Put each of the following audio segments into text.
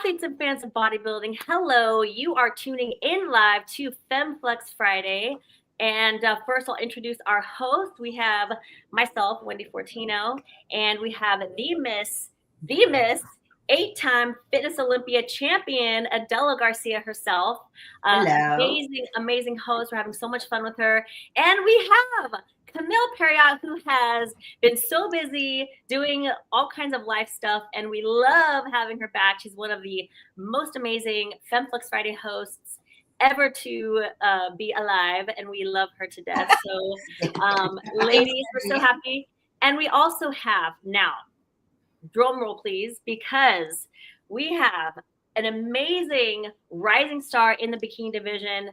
Athletes and fans of bodybuilding, hello. You are tuning in live to Femme Friday. And first, I'll introduce our host. We have myself, Wendy Fortino, and we have the Miss, 8-time Fitness Olympia champion, Adela Garcia herself. Hello. Amazing host. We're having so much fun with her. And we have Camile Periat, who has been so busy doing all kinds of life stuff, and we love having her back. She's one of the most amazing FemFlix Friday hosts ever to be alive, and we love her to death. So, ladies, we're so happy. And we also have now, drum roll please, because we have an amazing rising star in the bikini division,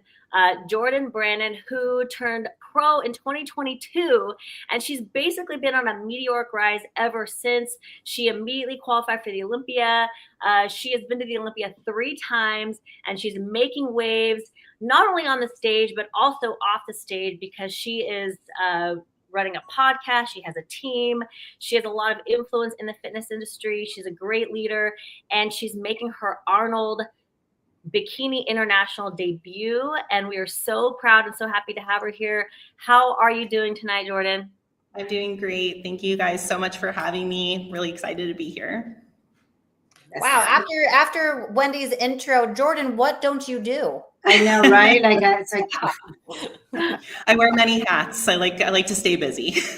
Jordan Brannon, who turned pro in 2022, and she's basically been on a meteoric rise ever since. She immediately qualified for the Olympia. She has been to the Olympia 3 times, and she's making waves, not only on the stage, but also off the stage, because she is running a podcast. She has a team. She has a lot of influence in the fitness industry. She's a great leader, and she's making her Arnold Bikini International debut. And we are so proud and so happy to have her here. How are you doing tonight, Jordan? I'm doing great. Thank you guys so much for having me. Really excited to be here. Wow. After Wendy's intro, Jordan, what don't you do? I know, right? It's like I wear many hats. I like to stay busy. Yes.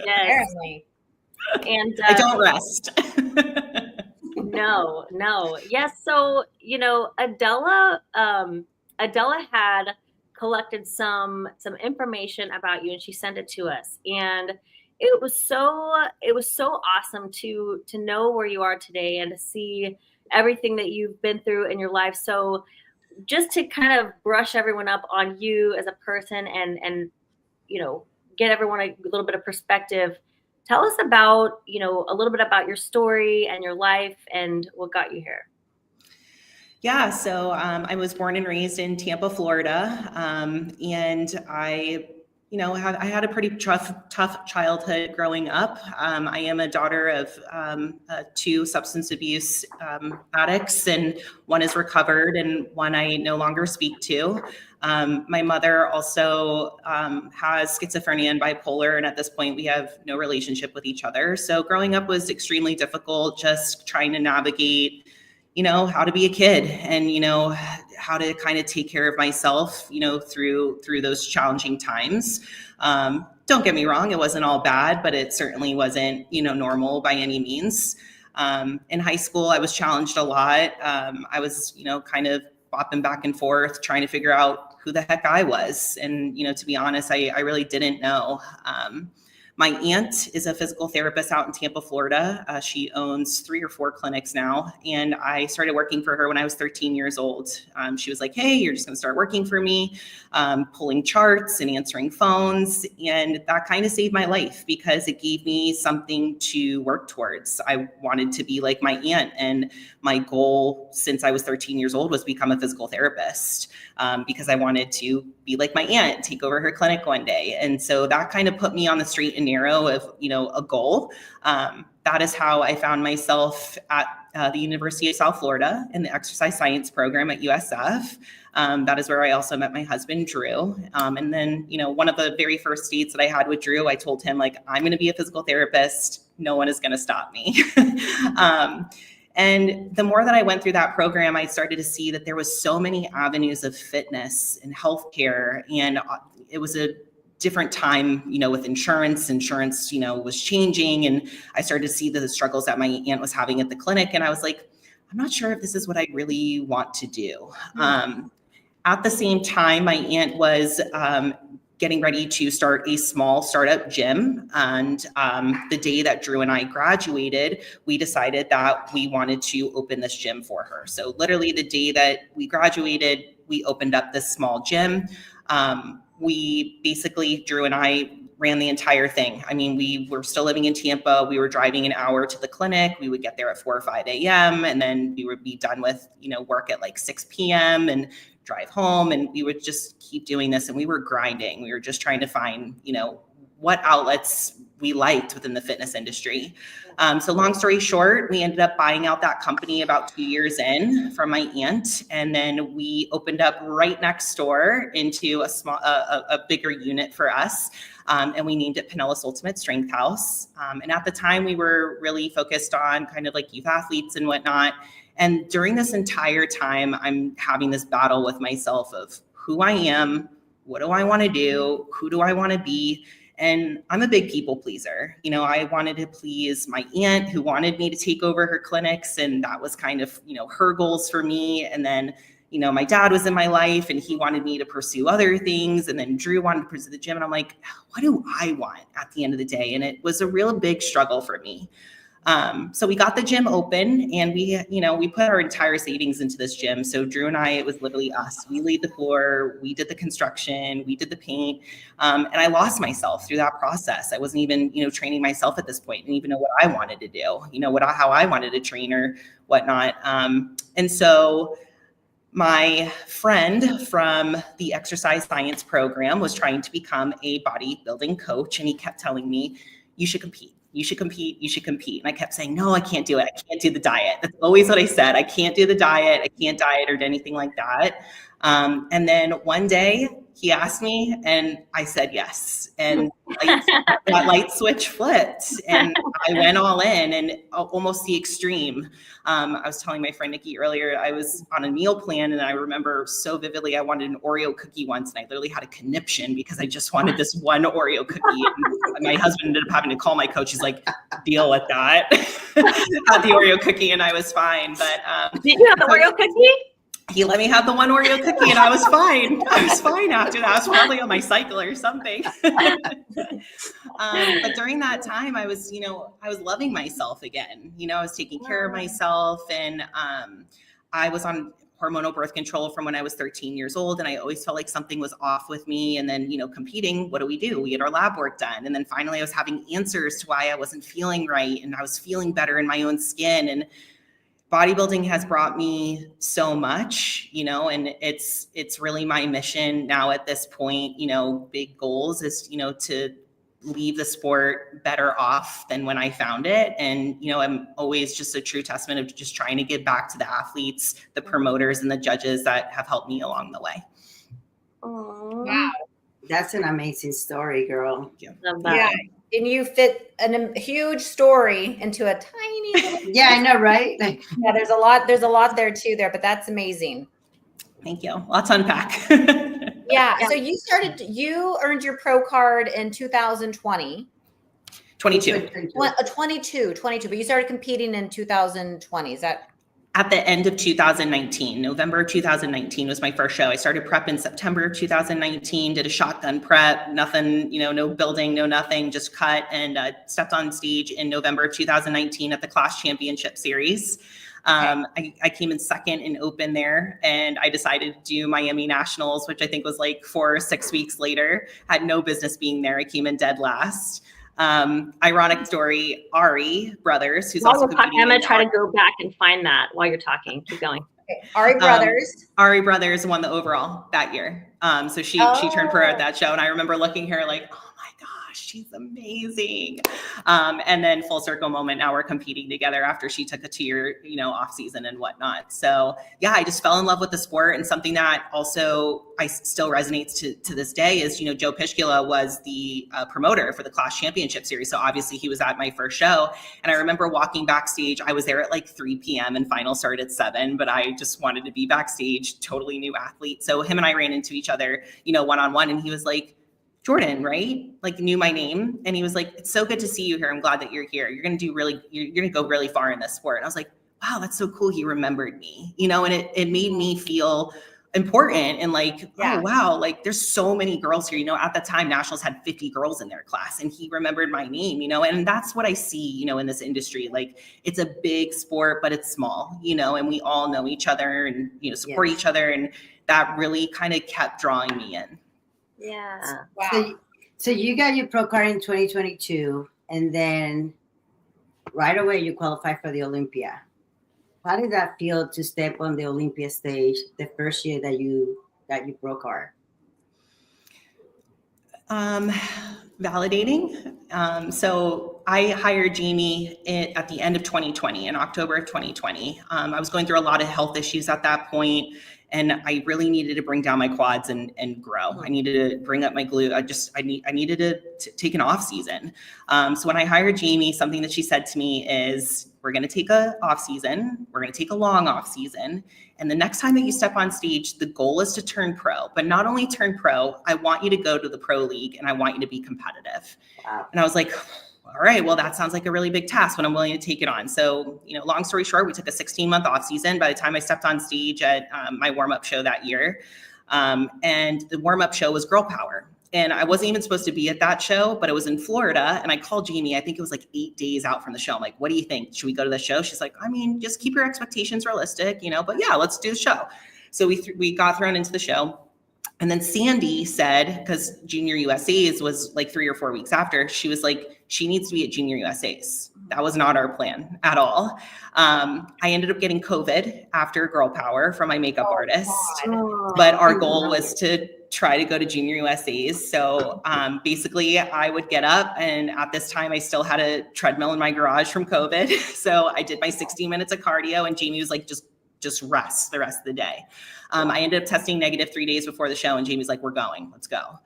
Apparently. And I don't rest. No. Yes. So, Adela had collected some information about you, and she sent it to us. And it was so awesome to know where you are today and to see everything that you've been through in your life. So just to kind of brush everyone up on you as a person and get everyone a little bit of perspective, tell us about, a little bit about your story and your life and what got you here. Yeah, so I was born and raised in Tampa, Florida, and I had a pretty tough childhood growing up. I am a daughter of 2 substance abuse addicts, and one is recovered and one I no longer speak to. My mother also has schizophrenia and bipolar, and at this point we have no relationship with each other. So growing up was extremely difficult, just trying to navigate how to be a kid and, how to kind of take care of myself, through those challenging times. Don't get me wrong, it wasn't all bad, but it certainly wasn't, normal by any means. In high school, I was challenged a lot. I was, kind of bopping back and forth, trying to figure out who the heck I was. And, to be honest, I really didn't know. My aunt is a physical therapist out in Tampa, Florida. She owns 3 or 4 clinics now. And I started working for her when I was 13 years old. She was like, hey, you're just going to start working for me, pulling charts and answering phones. And that kind of saved my life because it gave me something to work towards. I wanted to be like my aunt. And my goal since I was 13 years old was to become a physical therapist because I wanted to be like my aunt, take over her clinic one day. And so that kind of put me on the straight and narrow of, a goal. That is how I found myself at the University of South Florida in the exercise science program at USF. That is where I also met my husband, Drew. And then, one of the very first dates that I had with Drew, I told him, I'm going to be a physical therapist. No one is going to stop me. And the more that I went through that program, I started to see that there was so many avenues of fitness and healthcare. And it was a different time, with insurance, was changing. And I started to see the struggles that my aunt was having at the clinic. And I was like, I'm not sure if this is what I really want to do. At the same time, my aunt was getting ready to start a small startup gym. And the day that Drew and I graduated, we decided that we wanted to open this gym for her. So literally the day that we graduated, we opened up this small gym. We basically, Drew and I ran the entire thing. I mean, we were still living in Tampa. We were driving an hour to the clinic. We would get there at 4 or 5 a.m. And then we would be done with, work at 6 p.m. and drive home. And we would just keep doing this. And we were grinding. We were just trying to find, what outlets we liked within the fitness industry. So long story short, we ended up buying out that company about 2 years in from my aunt. And then we opened up right next door into a bigger unit for us. And we named it Pinellas Ultimate Strength House. And at the time we were really focused on kind of like youth athletes and whatnot. And during this entire time, I'm having this battle with myself of who I am, what do I want to do, who do I want to be? And I'm a big people pleaser. You know, I wanted to please my aunt who wanted me to take over her clinics. And that was kind of, you know, her goals for me. And then, you know, my dad was in my life and he wanted me to pursue other things. And then Drew wanted to pursue the gym. And I'm like, what do I want at the end of the day? And it was a real big struggle for me. So we got the gym open and we put our entire savings into this gym. So Drew and I, it was literally us. We laid the floor, we did the construction, we did the paint. And I lost myself through that process. I wasn't even, you know, training myself at this point. I didn't even know what I wanted to do, you know, how I wanted to train or whatnot. And so my friend from the exercise science program was trying to become a bodybuilding coach. And he kept telling me, you should compete. You should compete. You should compete. And I kept saying, no, I can't do it. I can't do the diet. That's always what I said. I can't do the diet. I can't diet or anything like that. And then one day he asked me and I said yes. And that light switch flipped and I went all in and almost the extreme. I was telling my friend Nikki earlier, I was on a meal plan and I remember so vividly, I wanted an Oreo cookie once and I literally had a conniption because I just wanted this one Oreo cookie. And my husband ended up having to call my coach. He's like, deal with that. Had the Oreo cookie and I was fine. But did you have the Oreo cookie? He let me have the one Oreo cookie and I was fine. I was fine after that. I was probably on my cycle or something. But during that time, I was loving myself again. You know, I was taking care of myself and I was on hormonal birth control from when I was 13 years old. And I always felt like something was off with me. And then, you know, competing, what do? We get our lab work done. And then finally I was having answers to why I wasn't feeling right. And I was feeling better in my own skin. And bodybuilding has brought me so much, you know, and it's really my mission now at this point, you know, big goals is, you know, to leave the sport better off than when I found it. And, you know, I'm always just a true testament of just trying to give back to the athletes, the promoters and the judges that have helped me along the way. Aww. Wow. That's an amazing story, girl. Thank you. Love that. Yeah. And you fit a huge story into a tiny little Yeah, I know, right? Like, yeah, there's a lot there too but that's amazing. Thank you. Lots to unpack. Yeah. So you earned your pro card in 2020. 22. 22, but you started competing in 2020. Is that? At the end of 2019, November 2019 was my first show. I started prep in September 2019, did a shotgun prep, nothing, you know, no building, no nothing, just cut and stepped on stage in November 2019 at the Class Championship Series. I came in second in open there and I decided to do Miami Nationals, which I think was like 4 or 6 weeks later. Had no business being there. I came in dead last. Ironic story, Ari Brothers, who's also competing. I'm going to try to go back and find that while you're talking. Keep going. Okay. Ari Brothers won the overall that year. So she turned pro at that show. And I remember looking her like, oh my gosh, she's amazing. And then full circle moment, now we're competing together after she took a 2-year, you know, off season and whatnot. So yeah, I just fell in love with the sport. And something that also I still resonates to this day is, you know, Joe Pishkula was the promoter for the Class Championship Series. So obviously he was at my first show. And I remember walking backstage, I was there at like 3 p.m. and final started at 7, but I just wanted to be backstage, totally new athlete. So him and I ran into each other, you know, one-on-one, and he was like, Jordan, right? Like knew my name. And he was like, it's so good to see you here. I'm glad that you're here. You're going to go really far in this sport. And I was like, wow, that's so cool. He remembered me, you know, and it made me feel important and like, oh, wow, like there's so many girls here, you know, at the time Nationals had 50 girls in their class and he remembered my name, you know, and that's what I see, you know, in this industry. Like it's a big sport, but it's small, you know, and we all know each other and, you know, support each other. And that really kind of kept drawing me in. Yeah. Wow. So you got your pro card in 2022 and then right away you qualified for the Olympia. How did that feel to step on the Olympia stage the first year that you got your pro card? validating. So I hired Jamie at the end of 2020, in October of 2020. I was going through a lot of health issues at that point, and I really needed to bring down my quads and grow. I needed to bring up my glute. I needed to take an off season. So when I hired Jamie, something that she said to me is, we're going to take a off season. We're going to take a long off season. And the next time that you step on stage, the goal is to turn pro, but not only turn pro, I want you to go to the pro league and I want you to be competitive. Wow. And I was like, all right, well, that sounds like a really big task, but I'm willing to take it on. So, long story short, we took a 16-month off season by the time I stepped on stage at my warm-up show that year. And the warm-up show was Girl Power. And I wasn't even supposed to be at that show, but it was in Florida. And I called Jamie, I think it was like 8 days out from the show. I'm like, what do you think? Should we go to the show? She's like, I mean, just keep your expectations realistic, but yeah, let's do the show. So we got thrown into the show. And then Sandy said, because Junior USA's was like 3 or 4 weeks after, she was like, she needs to be at Junior USA's. That was not our plan at all. I ended up getting COVID after Girl Power from my makeup artist, but our goal was to try to go to Junior USA's. So basically I would get up, and at this time I still had a treadmill in my garage from COVID. So I did my 60 minutes of cardio, and Jamie was like, just rest the rest of the day. I ended up testing negative 3 days before the show, and Jamie's like, we're going, let's go.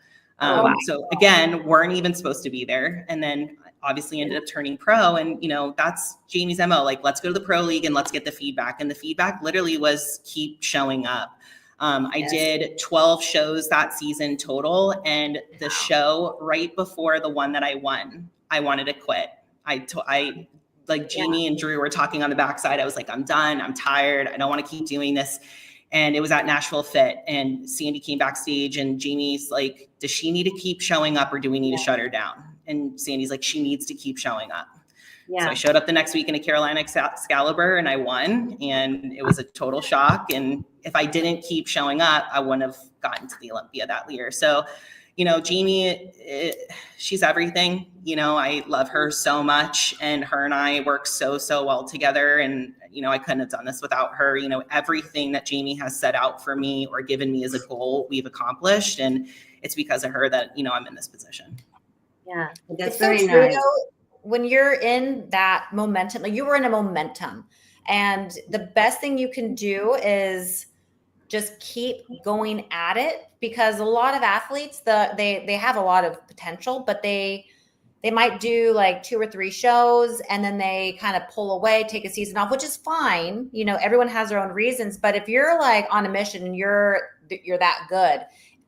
So again, weren't even supposed to be there. And then obviously ended up turning pro, and that's Jamie's MO. Like, let's go to the pro league and let's get the feedback. And the feedback literally was keep showing up. I did 12 shows that season total, and the show right before the one that I won, I wanted to quit. I like Jamie and Drew were talking on the backside. I was like, I'm done. I'm tired. I don't want to keep doing this. And it was at Nashville Fit, and Sandy came backstage, and Jamie's like, does she need to keep showing up, or do we need to shut her down? And Sandy's like, she needs to keep showing up. Yeah. So I showed up the next week in a Carolina Excalibur, and I won, and it was a total shock. And if I didn't keep showing up, I wouldn't have gotten to the Olympia that year. So, Jamie, she's everything. I love her so much, and her and I work so well together. And, I couldn't have done this without her. Everything that Jamie has set out for me or given me as a goal, we've accomplished. And it's because of her that, I'm in this position. Yeah. That's very nice. When you're in that momentum, like you were in a momentum, and the best thing you can do is just keep going at it, because a lot of athletes, they have a lot of potential, but they might do like 2 or 3 shows and then they kind of pull away, take a season off, which is fine. Everyone has their own reasons, but if you're like on a mission and you're that good,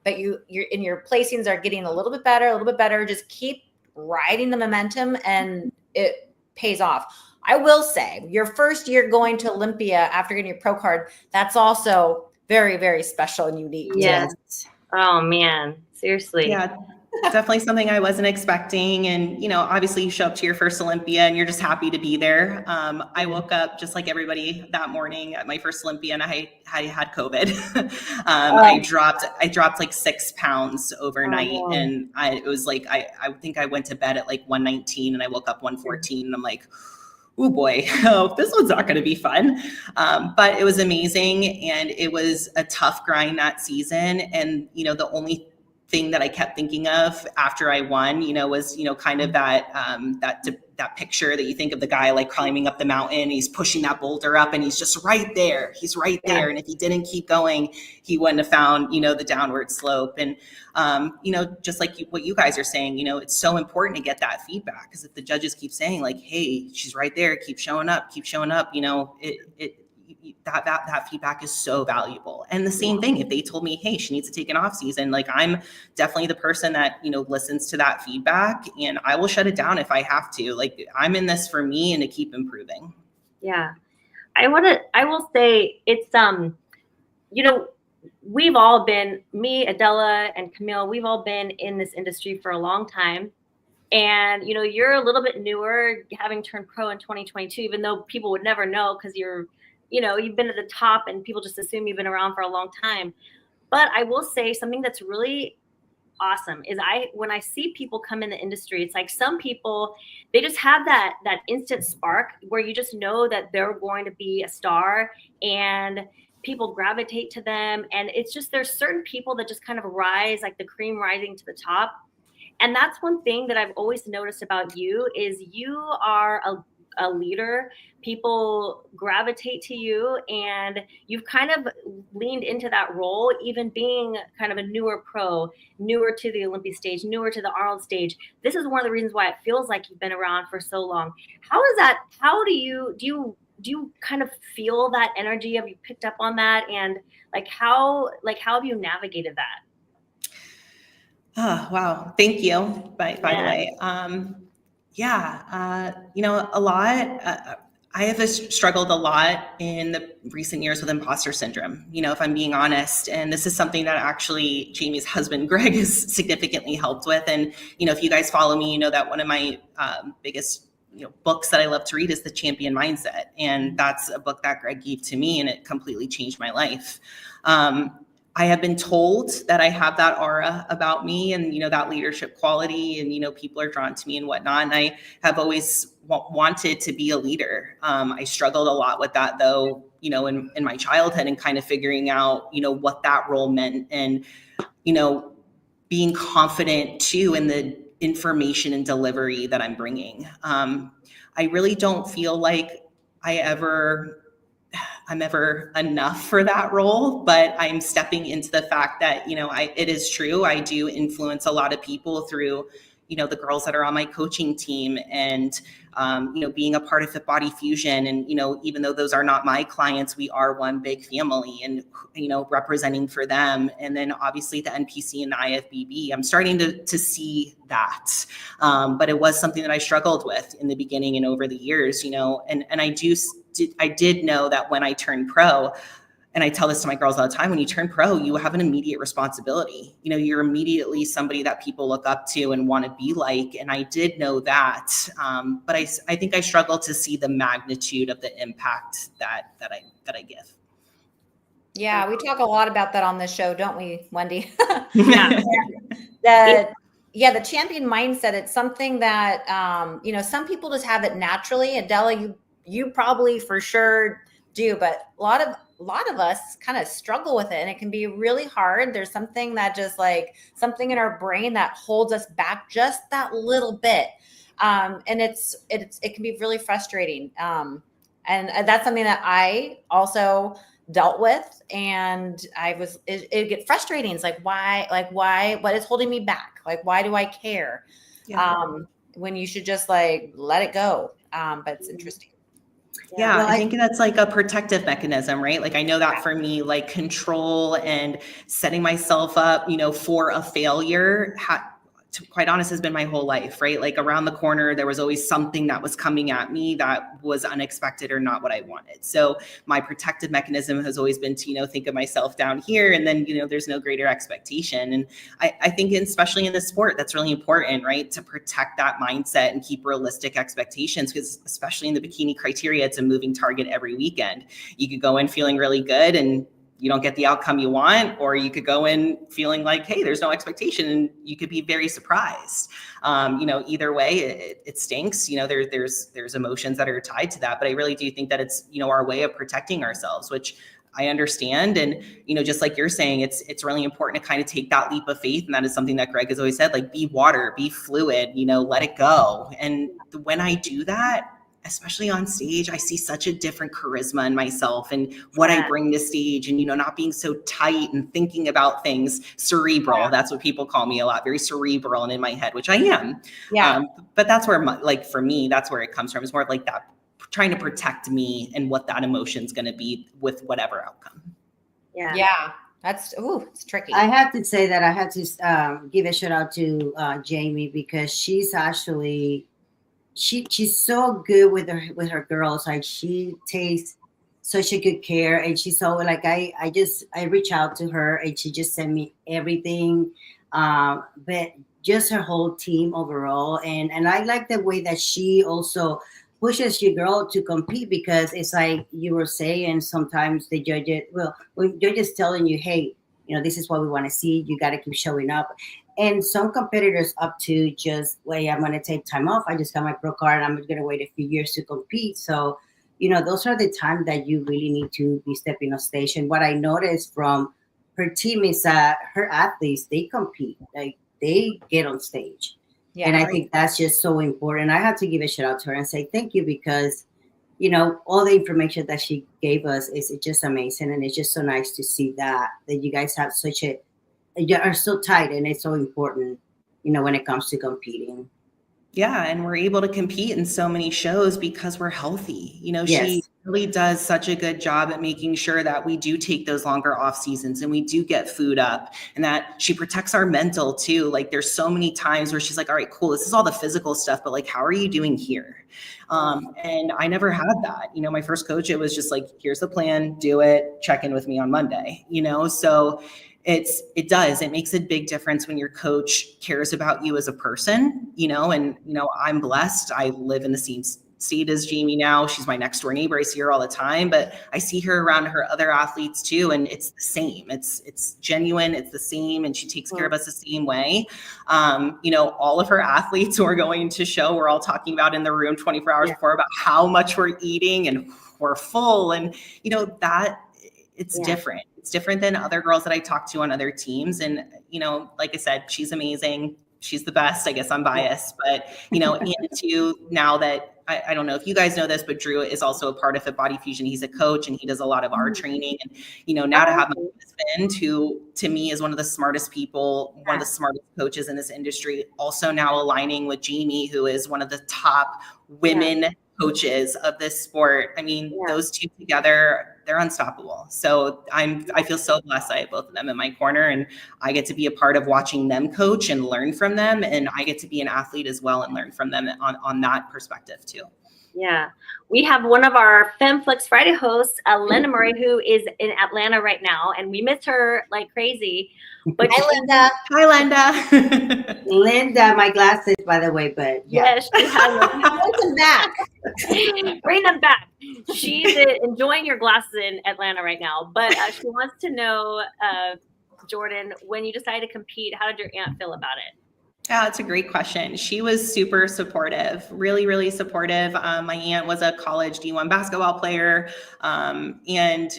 but your placings are getting a little bit better, just keep riding the momentum and it pays off. I will say your first year going to Olympia after getting your pro card, that's also very, very special and unique. Yes. Oh man, seriously. Yeah, definitely something I wasn't expecting. And, obviously you show up to your first Olympia and you're just happy to be there. I woke up just like everybody that morning at my first Olympia, and I had COVID. I dropped like 6 pounds overnight. And it was like, I think I went to bed at like 1:19 and I woke up 1:14, and I'm like, oh boy, this one's not going to be fun. But it was amazing. And it was a tough grind that season. And, the only thing that I kept thinking of after I won, was, kind of that picture that you think of the guy like climbing up the mountain, he's pushing that boulder up and he's just right there. He's right there. Yeah. And if he didn't keep going, he wouldn't have found, the downward slope. And, just like what you guys are saying, it's so important to get that feedback, because if the judges keep saying like, hey, she's right there, keep showing up, that feedback is so valuable. And the same thing, if they told me, hey, she needs to take an off season, like I'm definitely the person that, listens to that feedback, and I will shut it down if I have to. Like, I'm in this for me and to keep improving. Yeah. I will say it's, we've all been, me, Adela, and Camile, we've all been in this industry for a long time. And, you're a little bit newer, having turned pro in 2022, even though people would never know, because you've been at the top and people just assume you've been around for a long time. But I will say something that's really awesome is when I see people come in the industry, it's like some people, they just have that instant spark where you just know that they're going to be a star and people gravitate to them. And it's just, there's certain people that just kind of rise, like the cream rising to the top. And that's one thing that I've always noticed about you is you are a leader. People gravitate to you, and you've kind of leaned into that role, even being kind of a newer pro, newer to the Olympia stage, newer to the Arnold stage. This is one of the reasons why it feels like you've been around for so long. How is that? How do you kind of feel that energy? Have you picked up on that? And how have you navigated that? Oh, wow. Thank you, by the way. A lot. I have struggled a lot in the recent years with imposter syndrome, if I'm being honest. And this is something that actually Jamie's husband, Greg, has significantly helped with. And, if you guys follow me, you know that one of my biggest books that I love to read is The Champion Mindset. And that's a book that Greg gave to me, and it completely changed my life. I have been told that I have that aura about me and, that leadership quality, and, people are drawn to me and whatnot. And I have always wanted to be a leader. I struggled a lot with that, though, in my childhood, and kind of figuring out, what that role meant, and, being confident too in the information and delivery that I'm bringing. I really don't feel like I'm ever enough for that role, but I'm stepping into the fact that, it is true. I do influence a lot of people through, the girls that are on my coaching team, and, being a part of Fit Body Fusion. And, even though those are not my clients, we are one big family, and, representing for them. And then obviously the NPC and the IFBB, I'm starting to see that. But it was something that I struggled with in the beginning and over the years, and I did know that when I turned pro, and I tell this to my girls all the time, when you turn pro, you have an immediate responsibility. You're immediately somebody that people look up to and want to be like. And I did know that. But I think I struggle to see the magnitude of the impact that I give. Yeah, we talk a lot about that on this show, don't we, Wendy? Yeah. The champion mindset, it's something that, some people just have it naturally. Adela, you probably for sure do, but a lot of us kind of struggle with it, and it can be really hard. There's something that just something in our brain that holds us back just that little bit. And it can be really frustrating. And that's something that I also dealt with, and it get frustrating. It's why, what is holding me back? Why do I care? Yeah. When you should just let it go. But it's interesting. Yeah, well, I think that's a protective mechanism, right? I know that for me, control and setting myself up, for a failure, to quite honest, has been my whole life, right? Around the corner, there was always something that was coming at me that was unexpected or not what I wanted. So my protective mechanism has always been to, think of myself down here, and then, there's no greater expectation. And I think especially in this sport, that's really important, right? To protect that mindset and keep realistic expectations, because especially in the bikini criteria, it's a moving target every weekend. You could go in feeling really good and you don't get the outcome you want, or you could go in feeling like, hey, there's no expectation, and you could be very surprised. Either way, it stinks. There's emotions that are tied to that, but I really do think that it's, our way of protecting ourselves, which I understand. And, just like you're saying, it's really important to kind of take that leap of faith. And that is something that Greg has always said, be water, be fluid, let it go. And when I do that, especially on stage, I see such a different charisma in myself and what I bring to stage, and, not being so tight and thinking about things cerebral. Yeah. That's what people call me a lot, very cerebral and in my head, which I am. Yeah. But that's where, for me, that's where it comes from. It's more of that trying to protect me and what that emotion's going to be with whatever outcome. Yeah. Yeah. It's tricky. I have to say that I had to give a shout out to Jamie, because she's actually, she's so good with her girls. She takes such a good care, and she's so I reach out to her, and she just sent me everything, but just her whole team overall. And I like the way that she also pushes your girl to compete, because it's like you were saying, sometimes the judges, when judges telling you, hey, this is what we want to see, you got to keep showing up. And some competitors up to just, wait, I'm going to take time off. I just got my pro card, and I'm going to wait a few years to compete. So, those are the times that you really need to be stepping on stage. And what I noticed from her team is that her athletes, they compete. they get on stage. Yeah, and I think that's just so important. I have to give a shout out to her and say thank you, because all the information that she gave us is just amazing, and it's just so nice to see that you guys have you are so tight, and it's so important, when it comes to competing. Yeah, and we're able to compete in so many shows because we're healthy. Yes. She really does such a good job at making sure that we do take those longer off seasons and we do get food up, and that she protects our mental too. Like, there's so many times where she's like, all right, cool, this is all the physical stuff, but like, how are you doing here? And I never had that. My first coach, it was just like, here's the plan, do it, check in with me on Monday, so it makes a big difference when your coach cares about you as a person, and, I'm blessed. I live in the same state as Jamie now. She's my next door neighbor. I see her all the time, but I see her around her other athletes too. And it's the same. It's genuine. It's the same. And she takes care of us the same way. All of her athletes who are going to show, we're all talking about in the room 24 hours before about how much we're eating and we're full. And, that it's different. It's different than other girls that I talk to on other teams. And, like I said, she's amazing. She's the best. I guess I'm biased, but, and too, now that I don't know if you guys know this, but Drew is also a part of Fit Body Fusion. He's a coach and he does a lot of our training. And, now to have my husband, who to me is one of the smartest people, one of the smartest coaches in this industry, also now aligning with Jamie, who is one of the top women coaches of this sport. I mean, those two together, they're unstoppable. So I feel so blessed. I have both of them in my corner, and I get to be a part of watching them coach and learn from them. And I get to be an athlete as well and learn from them on that perspective too. Yeah. We have one of our Femme Flex Friday hosts, Linda Murray, who is in Atlanta right now, and we miss her like crazy. But Hi, Linda. Linda, my glasses, by the way, but yes, she has them back. Bring them back. She's enjoying your glasses in Atlanta right now, but she wants to know, Jordan, when you decided to compete, how did your aunt feel about it? Yeah, it's a great question. She was super supportive, really, really supportive. My aunt was a college D1 basketball player, and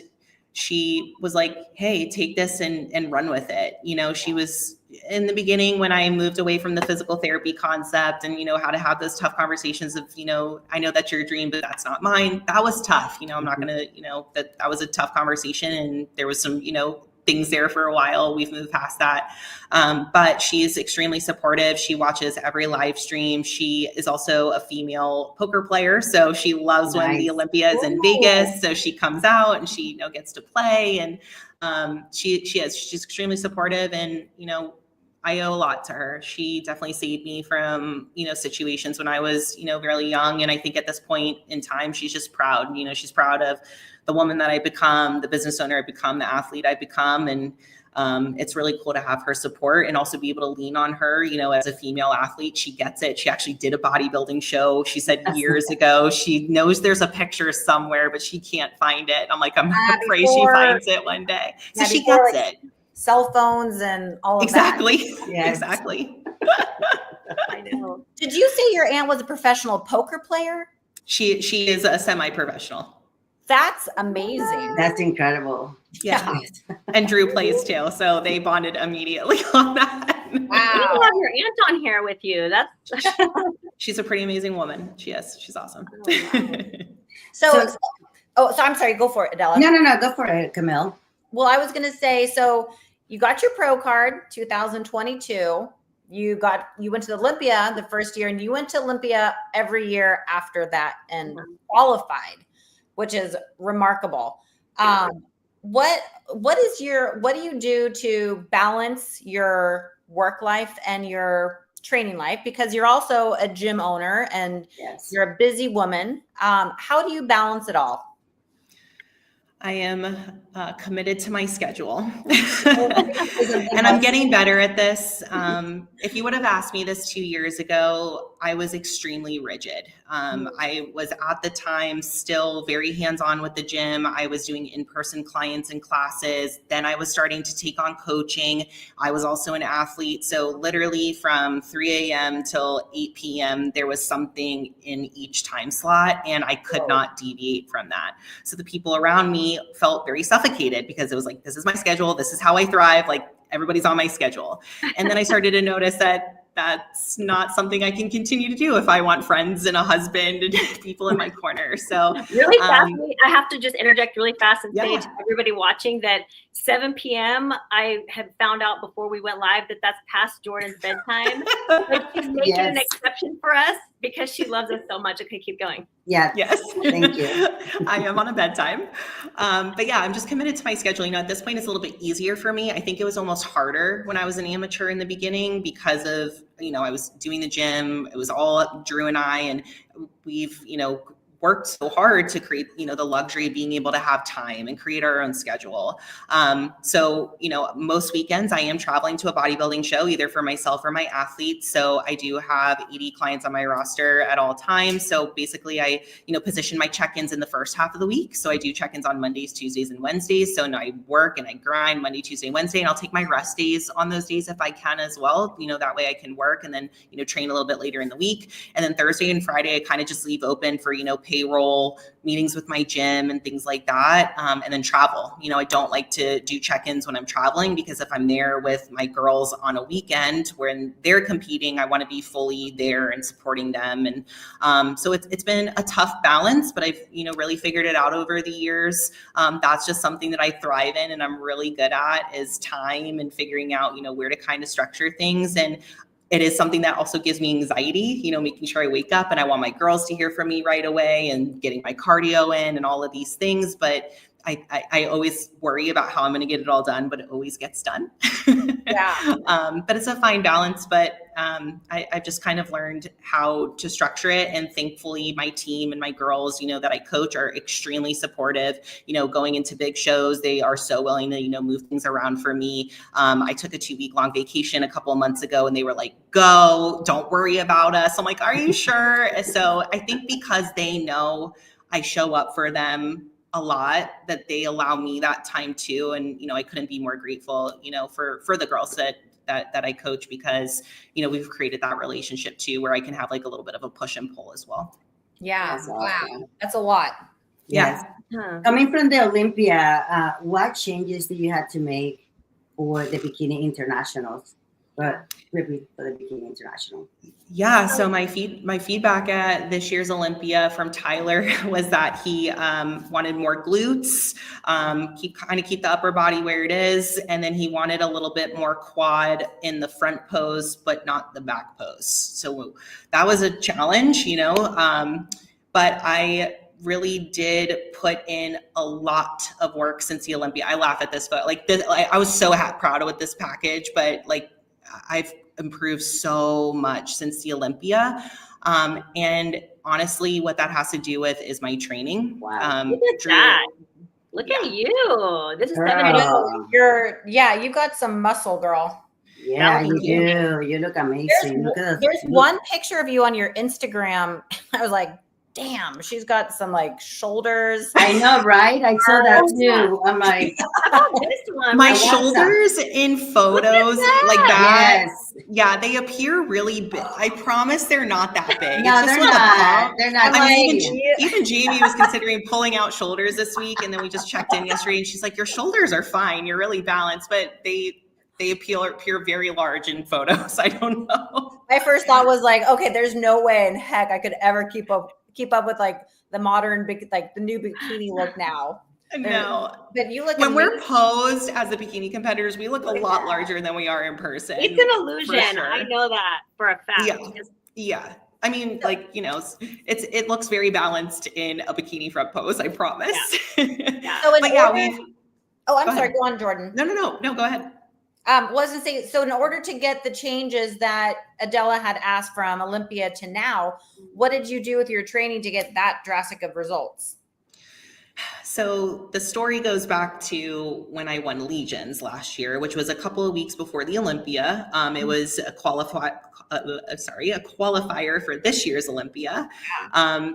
she was like, hey, take this and run with it. She was in the beginning when I moved away from the physical therapy concept and, how to have those tough conversations of, I know that's your dream, but that's not mine. That was tough. I'm not going to, that was a tough conversation. And there was some, things there for a while. We've moved past that. But she is extremely supportive. She watches every live stream. She is also a female poker player. So she loves when the Olympia is in Vegas. So she comes out and she, gets to play. And she's extremely supportive. And, I owe a lot to her. She definitely saved me from, situations when I was, really young. And I think at this point in time, she's just proud. She's proud of the woman that I become, the business owner I become, the athlete I become. And it's really cool to have her support and also be able to lean on her, as a female athlete. She gets it. She actually did a bodybuilding show. She said years ago, she knows there's a picture somewhere, but she can't find it. I'm like, I'm afraid she finds it one day. So she gets it. Cell phones and all of that. Yes. Exactly. I know. Did you say your aunt was a professional poker player? She is a semi-professional. That's amazing. That's incredible. Yeah. And Drew plays too. So they bonded immediately on that. Wow. You have your aunt on here with you. She's a pretty amazing woman. She is. She's awesome. So I'm sorry. Go for it, Adela. No. Go for it, Camille. Well, I was going to say, so you got your pro card 2022. You went to Olympia the first year, and you went to Olympia every year after that and qualified, which is remarkable. What do you do to balance your work life and your training life? Because you're also a gym owner and you're a busy woman. How do you balance it all? I am committed to my schedule and I'm getting better at this. If you would have asked me this 2 years ago, I was extremely rigid. I was at the time still very hands-on with the gym. I was doing in-person clients and classes. Then I was starting to take on coaching. I was also an athlete. So literally from 3 a.m. till 8 p.m., there was something in each time slot and I could not deviate from that. So the people around me felt very suffocated because it was like, this is my schedule. This is how I thrive. Like, everybody's on my schedule. And then I started to notice that that's not something I can continue to do if I want friends and a husband and people in my corner. So really fast, I have to just interject really fast and say Yeah. to everybody watching that 7 p.m. I had found out before we went live that that's past Jordan's bedtime. But she's making an exception for us because she loves us so much. Okay, keep going. Yeah. Yes. Thank you. I am on a bedtime. But yeah, I'm just committed to my schedule. You know, at this point, it's a little bit easier for me. I think it was almost harder when I was an amateur in the beginning because of, you know, I was doing the gym. It was all Drew and I, and we've, you know, worked so hard to create, you know, the luxury of being able to have time and create our own schedule. So, you know, most weekends I am traveling to a bodybuilding show, either for myself or my athletes. So I do have 80 clients on my roster at all times. So basically I, you know, position my check-ins in the first half of the week. So I do check-ins on Mondays, Tuesdays, and Wednesdays. So now I work and I grind Monday, Tuesday, Wednesday, and I'll take my rest days on those days if I can as well. You know, that way I can work and then, you know, train a little bit later in the week. And then Thursday and Friday, I kind of just leave open for, you know, payroll, meetings with my gym and things like that. And then travel. You know, I don't like to do check-ins when I'm traveling because if I'm there with my girls on a weekend when they're competing, I want to be fully there and supporting them. And so it's been a tough balance, but I've, you know, really figured it out over the years. That's just something that I thrive in and I'm really good at is time and figuring out, you know, where to kind of structure things. And it is something that also gives me anxiety, you know, making sure I wake up and I want my girls to hear from me right away and getting my cardio in and all of these things. But I always worry about how I'm going to get it all done, but it always gets done. Yeah. But it's a fine balance. But I've just kind of learned how to structure it. And thankfully, my team and my girls, you know, that I coach are extremely supportive. You know, going into big shows, they are so willing to, you know, move things around for me. I took a 2-week-long vacation a couple of months ago and they were like, go, don't worry about us. I'm like, are you sure? So I think because they know I show up for them a lot, that they allow me that time too. And, you know, I couldn't be more grateful, you know, for the girls that I coach because, you know, we've created that relationship too, where I can have like a little bit of a push and pull as well. Yeah. That's Wow. awesome. That's a lot. Yes. Huh. Coming from the Olympia, what changes do you have to make for the Bikini Internationals? But really for the Bikini International. Yeah. So my feedback at this year's Olympia from Tyler was that he wanted more glutes, keep the upper body where it is. And then he wanted a little bit more quad in the front pose, but not the back pose. So that was a challenge, you know, but I really did put in a lot of work since the Olympia. I laugh at this, but like this, I was so proud with this package, but like I've improved so much since the Olympia. And honestly, what that has to do with is my training. Wow. Look at that. Look at you. This is 7 years. You've got some muscle, girl. Yeah, you do. You look amazing. There's one picture of you on your Instagram. I was like, damn, she's got some like shoulders. I know, right? I saw that too. I'm like, This one. My shoulders in photos like that. Yes. Yeah, they appear really big. I promise they're not that big. No, they're not. They're not. I mean, even Jamie was considering pulling out shoulders this week, and then we just checked in yesterday, and she's like, "Your shoulders are fine. You're really balanced, but they appear very large in photos." I don't know. My first thought was like, okay, there's no way in heck I could ever keep up with like the modern like the new bikini look now. No, but you look when amazing. we're posed as the bikini competitors, we look a lot larger than we are in person. It's an illusion. Sure. I know that for a fact. Yeah. I mean, like, you know, it looks very balanced in a bikini front pose, I promise. Yeah. So but yeah, I'm sorry, go on, Jordan. No, go ahead. Was to say, so in order to get the changes that Adela had asked from Olympia to now, what did you do with your training to get that drastic of results? So the story goes back to when I won Legions last year, which was a couple of weeks before the Olympia. It was a qualifier for this year's Olympia.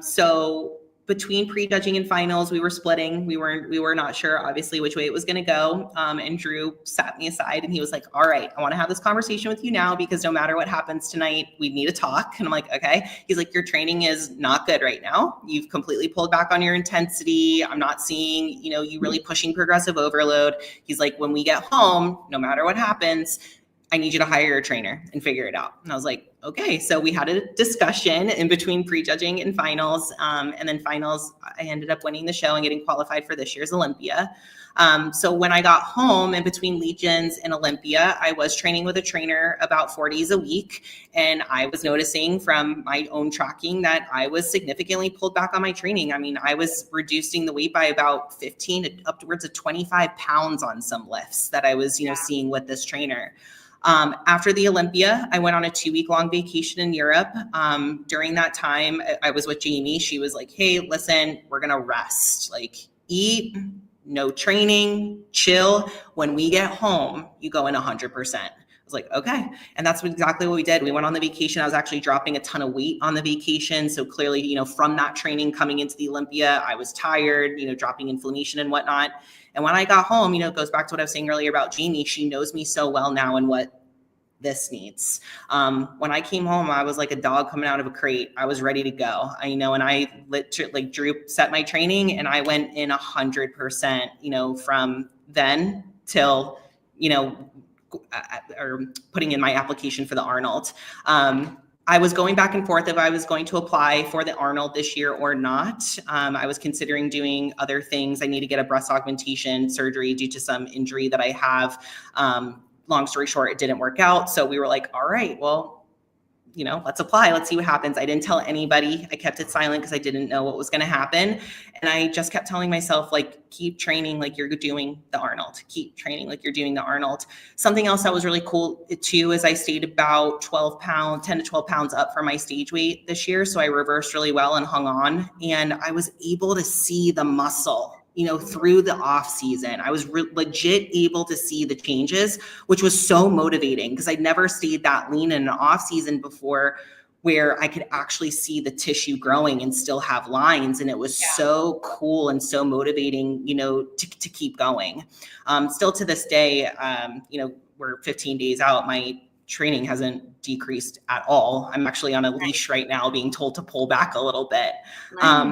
So between prejudging and finals, we were splitting. We were not sure, obviously, which way it was going to go. And Drew sat me aside and he was like, all right, I want to have this conversation with you now because no matter what happens tonight, we need to talk. And I'm like, okay. He's like, your training is not good right now. You've completely pulled back on your intensity. I'm not seeing, you really pushing progressive overload. He's like, when we get home, no matter what happens, I need you to hire a trainer and figure it out. And I was like, okay. So we had a discussion in between prejudging and finals. And then finals, I ended up winning the show and getting qualified for this year's Olympia. So when I got home in between Legions and Olympia, I was training with a trainer about 4 days a week. And I was noticing from my own tracking that I was significantly pulled back on my training. I mean, I was reducing the weight by about 15 to upwards of 25 pounds on some lifts that I was, seeing with this trainer. After the Olympia, I went on a 2-week-long vacation in Europe. During that time, I was with Jamie. She was like, hey, listen, we're going to rest, like eat, no training, chill. When we get home, you go in 100%. I was like, okay. And that's exactly what we did. We went on the vacation. I was actually dropping a ton of weight on the vacation. So clearly, from that training coming into the Olympia, I was tired, dropping inflammation and whatnot. And when I got home, it goes back to what I was saying earlier about Jamie. She knows me so well now and what this needs. When I came home, I was like a dog coming out of a crate. I was ready to go. And I literally, Drew set my training and I went in 100%, from then till, or putting in my application for the Arnold. I was going back and forth if I was going to apply for the Arnold this year or not. I was considering doing other things. I need to get a breast augmentation surgery due to some injury that I have. Long story short, it didn't work out. So we were like, all right, well, let's apply. Let's see what happens. I didn't tell anybody. I kept it silent because I didn't know what was going to happen. And I just kept telling myself, like, keep training like you're doing the Arnold. Keep training like you're doing the Arnold. Something else that was really cool too is I stayed about 10 to 12 pounds up from my stage weight this year. So I reversed really well and hung on. And I was able to see the muscle through the off season. I was legit able to see the changes, which was so motivating because I'd never stayed that lean in an off season before where I could actually see the tissue growing and still have lines. And it was so cool and so motivating, to keep going. Still to this day, we're 15 days out. My training hasn't decreased at all. I'm actually on a leash right now being told to pull back a little bit.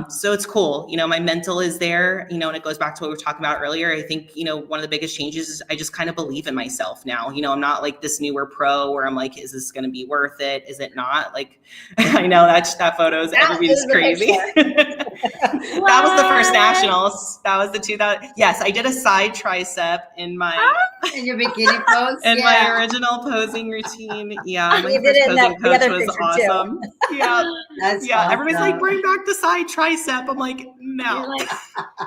So it's cool. My mental is there, and it goes back to what we were talking about earlier. I think, one of the biggest changes is I just kind of believe in myself now. I'm not like this newer pro where I'm like, is this going to be worth it? Is it not? Like, I know that photo's everybody's crazy. That was the first nationals. That was the 2000. Yes. I did a side tricep in my, in your bikini pose. In my original posing routine. Yeah. My first posing coach was awesome. Yeah. That's awesome. Everybody's like, bring back the side tricep. I'm like, no. Like,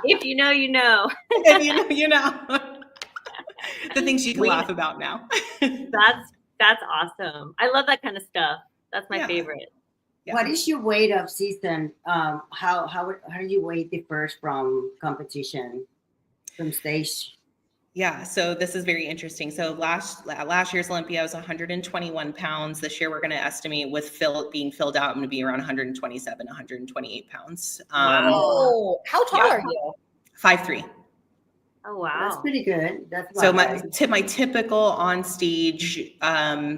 if you know, you know. If you know. The things you can laugh about now. That's awesome. I love that kind of stuff. That's my favorite. Yeah. What is your weight of season? How do you weight differs from competition, from stage? Yeah, so this is very interesting. So last year's Olympia, I was 121 pounds. This year, we're going to estimate with being filled out, I'm going to be around 127, 128 pounds. Wow. How tall are you? 5'3". Oh, wow. That's pretty good. That's so my typical on stage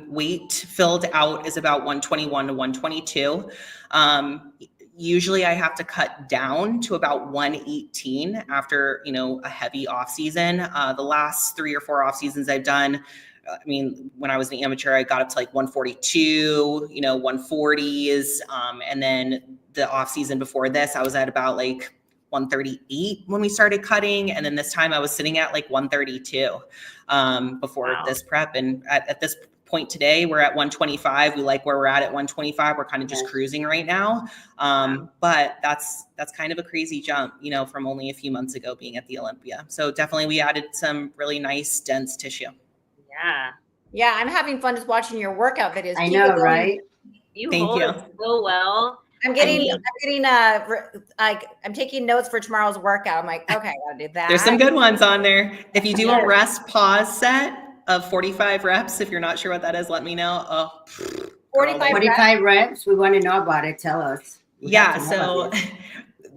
weight filled out is about 121 to 122. Usually I have to cut down to about 118 after, a heavy off season. The last 3 or 4 off seasons I've done, I mean, when I was an amateur, I got up to like 142, 140s. And then the off season before this, I was at about like 138 when we started cutting. And then this time I was sitting at like 132 before this prep. And at this point today, we're at 125. We like where we're at 125. We're kind of just cruising right now. But that's kind of a crazy jump, from only a few months ago being at the Olympia. So definitely we added some really nice dense tissue. Yeah. Yeah. I'm having fun just watching your workout videos. I know, right? Thank you. So well. I'm taking notes for tomorrow's workout. I'm like, okay, I gotta do that. There's some good ones on there. If you do a rest pause set of 45 reps, if you're not sure what that is, let me know. 45 reps. We want to know about it. Tell us. Yeah. So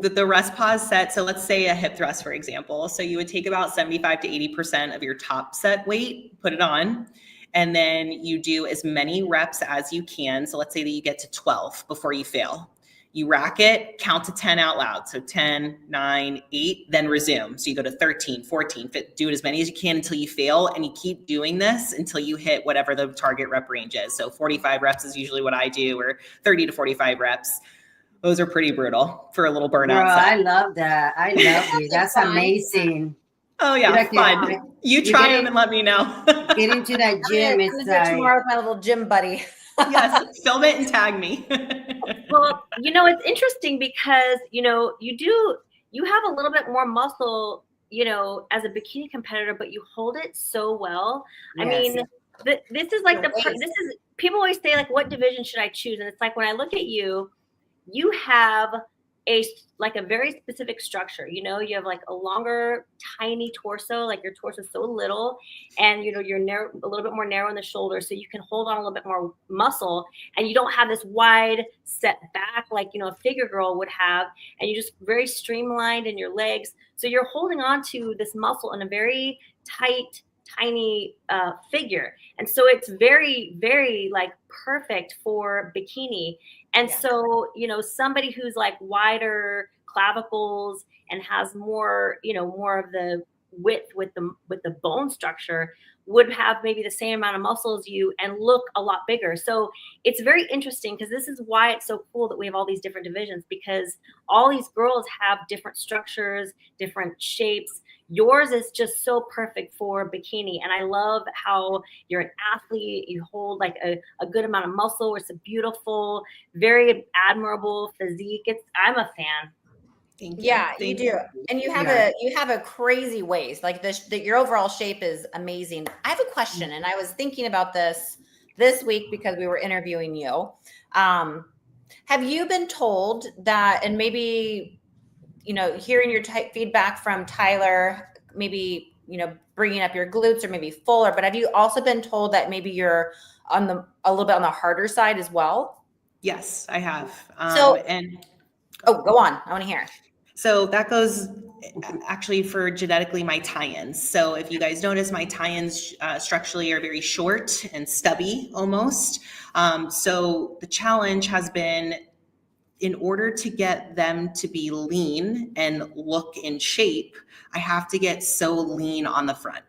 the rest pause set. So let's say a hip thrust, for example. So you would take about 75 to 80% of your top set weight, put it on, and then you do as many reps as you can. So let's say that you get to 12 before you fail. You rack it, count to 10 out loud. So 10, 9, 8, then resume. So you go to 13, 14, do it as many as you can until you fail. And you keep doing this until you hit whatever the target rep range is. So 45 reps is usually what I do, or 30 to 45 reps. Those are pretty brutal for a little burnout. Girl, I love that. I love you. That's amazing. Oh yeah, fun. You try them and let me know. Get into that gym. I'm gonna do it tomorrow with my little gym buddy. Yes, film it and tag me. Well, it's interesting because, you have a little bit more muscle, as a bikini competitor, but you hold it so well. Yes. I mean, this is like people always say, like, what division should I choose? And it's like, when I look at you, you have a very specific structure. You have like a longer, tiny torso, like your torso is so little, and you're narrow, a little bit more narrow in the shoulder, so you can hold on a little bit more muscle, and you don't have this wide set back like a figure girl would have, and you're just very streamlined in your legs, so you're holding on to this muscle in a very tight, tiny figure, and so it's very, very like perfect for bikini. And so, somebody who's like wider clavicles and has more, more of the width with the bone structure would have maybe the same amount of muscle as you and look a lot bigger. So it's very interesting, because this is why it's so cool that we have all these different divisions, because all these girls have different structures, different shapes. Yours is just so perfect for bikini. And I love how you're an athlete. You hold like a good amount of muscle. It's a beautiful, very admirable physique. I'm a fan. Thank you. Yeah, you do. And you have a crazy waist. Like your overall shape is amazing. I have a question, and I was thinking about this week because we were interviewing you. Have you been told that, and maybe, hearing your feedback from Tyler, maybe, bringing up your glutes or maybe fuller, but have you also been told that maybe you're a little bit on the harder side as well? Yes, I have. Go on. I want to hear. So that goes actually for genetically my tie-ins. So if you guys notice, my tie-ins structurally are very short and stubby almost. So the challenge has been, in order to get them to be lean and look in shape, I have to get so lean on the front.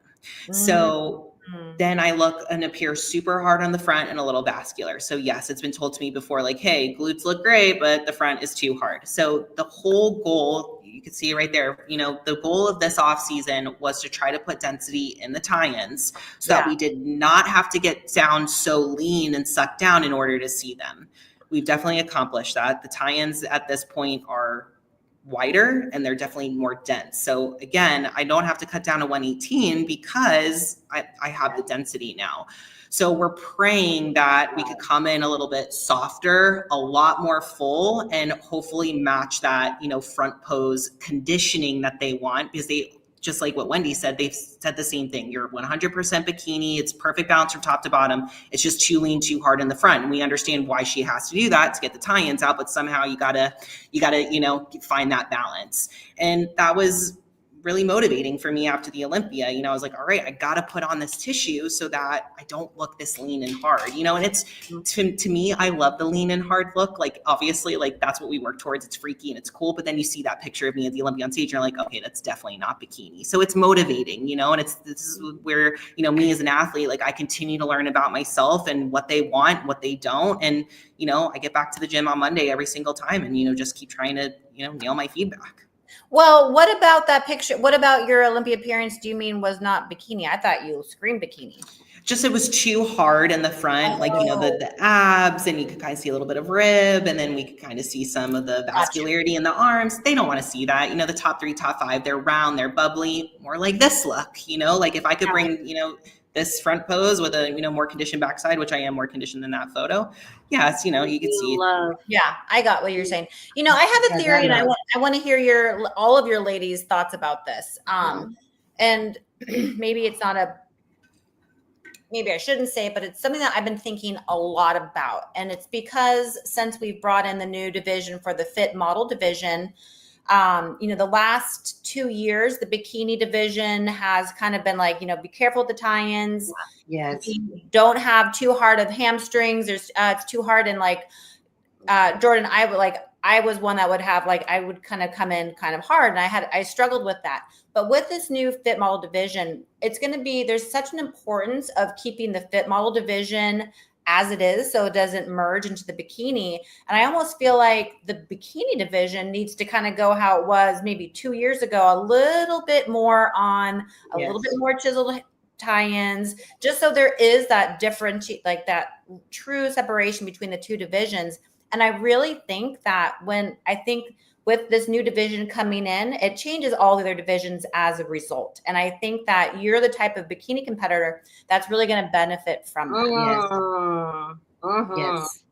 So then I look and appear super hard on the front and a little vascular. So yes, it's been told to me before, like, hey, glutes look great, but the front is too hard. So the whole goal, you can see it right there, the goal of this off season was to try to put density in the tie-ins so that we did not have to get down so lean and sucked down in order to see them. We've definitely accomplished that. The tie-ins at this point are wider and they're definitely more dense. So again, I don't have to cut down to 118 because I have the density now. So we're praying that we could come in a little bit softer, a lot more full, and hopefully match that, front pose conditioning that they want, because they, just like what Wendy said, they've said the same thing. You're 100% bikini. It's perfect balance from top to bottom. It's just too lean, too hard in the front. And we understand why she has to do that to get the tie-ins out, but somehow you gotta, find that balance. And that was really motivating for me after the Olympia. I was like, all right, I got to put on this tissue so that I don't look this lean and hard, and it's to me, I love the lean and hard look. Like, obviously, like, that's what we work towards. It's freaky and it's cool. But then you see that picture of me at the Olympia on stage and you're like, okay, that's definitely not bikini. So it's motivating, and this is where, me as an athlete, like, I continue to learn about myself and what they want, what they don't. And, I get back to the gym on Monday every single time and, just keep trying to, nail my feedback. Well, what about that picture? What about your Olympia appearance? Do you mean was not bikini? I thought you screamed bikini. Just, it was too hard in the front, like, the abs, and you could kind of see a little bit of rib, and then we could kind of see some of the vascularity in the arms. They don't want to see that. The top 3, top 5, they're round, they're bubbly, more like this look, like if I could bring, this front pose with a, more conditioned backside, which I am more conditioned than that photo. Yes, you can see. Yeah, I got what you're saying. I have a theory, and I want to hear all of your ladies' thoughts about this. And maybe it's not maybe I shouldn't say it, but it's something that I've been thinking a lot about. And it's because since we've brought in the new division for the fit model division, The last 2 years, the bikini division has kind of been like, be careful with the tie-ins. Yes. Don't have too hard of hamstrings. It's too hard. And like, Jordan, I was one that would have I would kind of come in kind of hard, and I struggled with that. But with this new fit model division, there's such an importance of keeping the fit model division as it is, so it doesn't merge into the bikini. And I almost feel like the bikini division needs to kind of go how it was maybe 2 years ago, a little bit more on a little bit more chiseled tie-ins, just so there is that that true separation between the two divisions. And I really think that with this new division coming in, it changes all the other divisions as a result. And I think that you're the type of bikini competitor that's really going to benefit from that. Yes.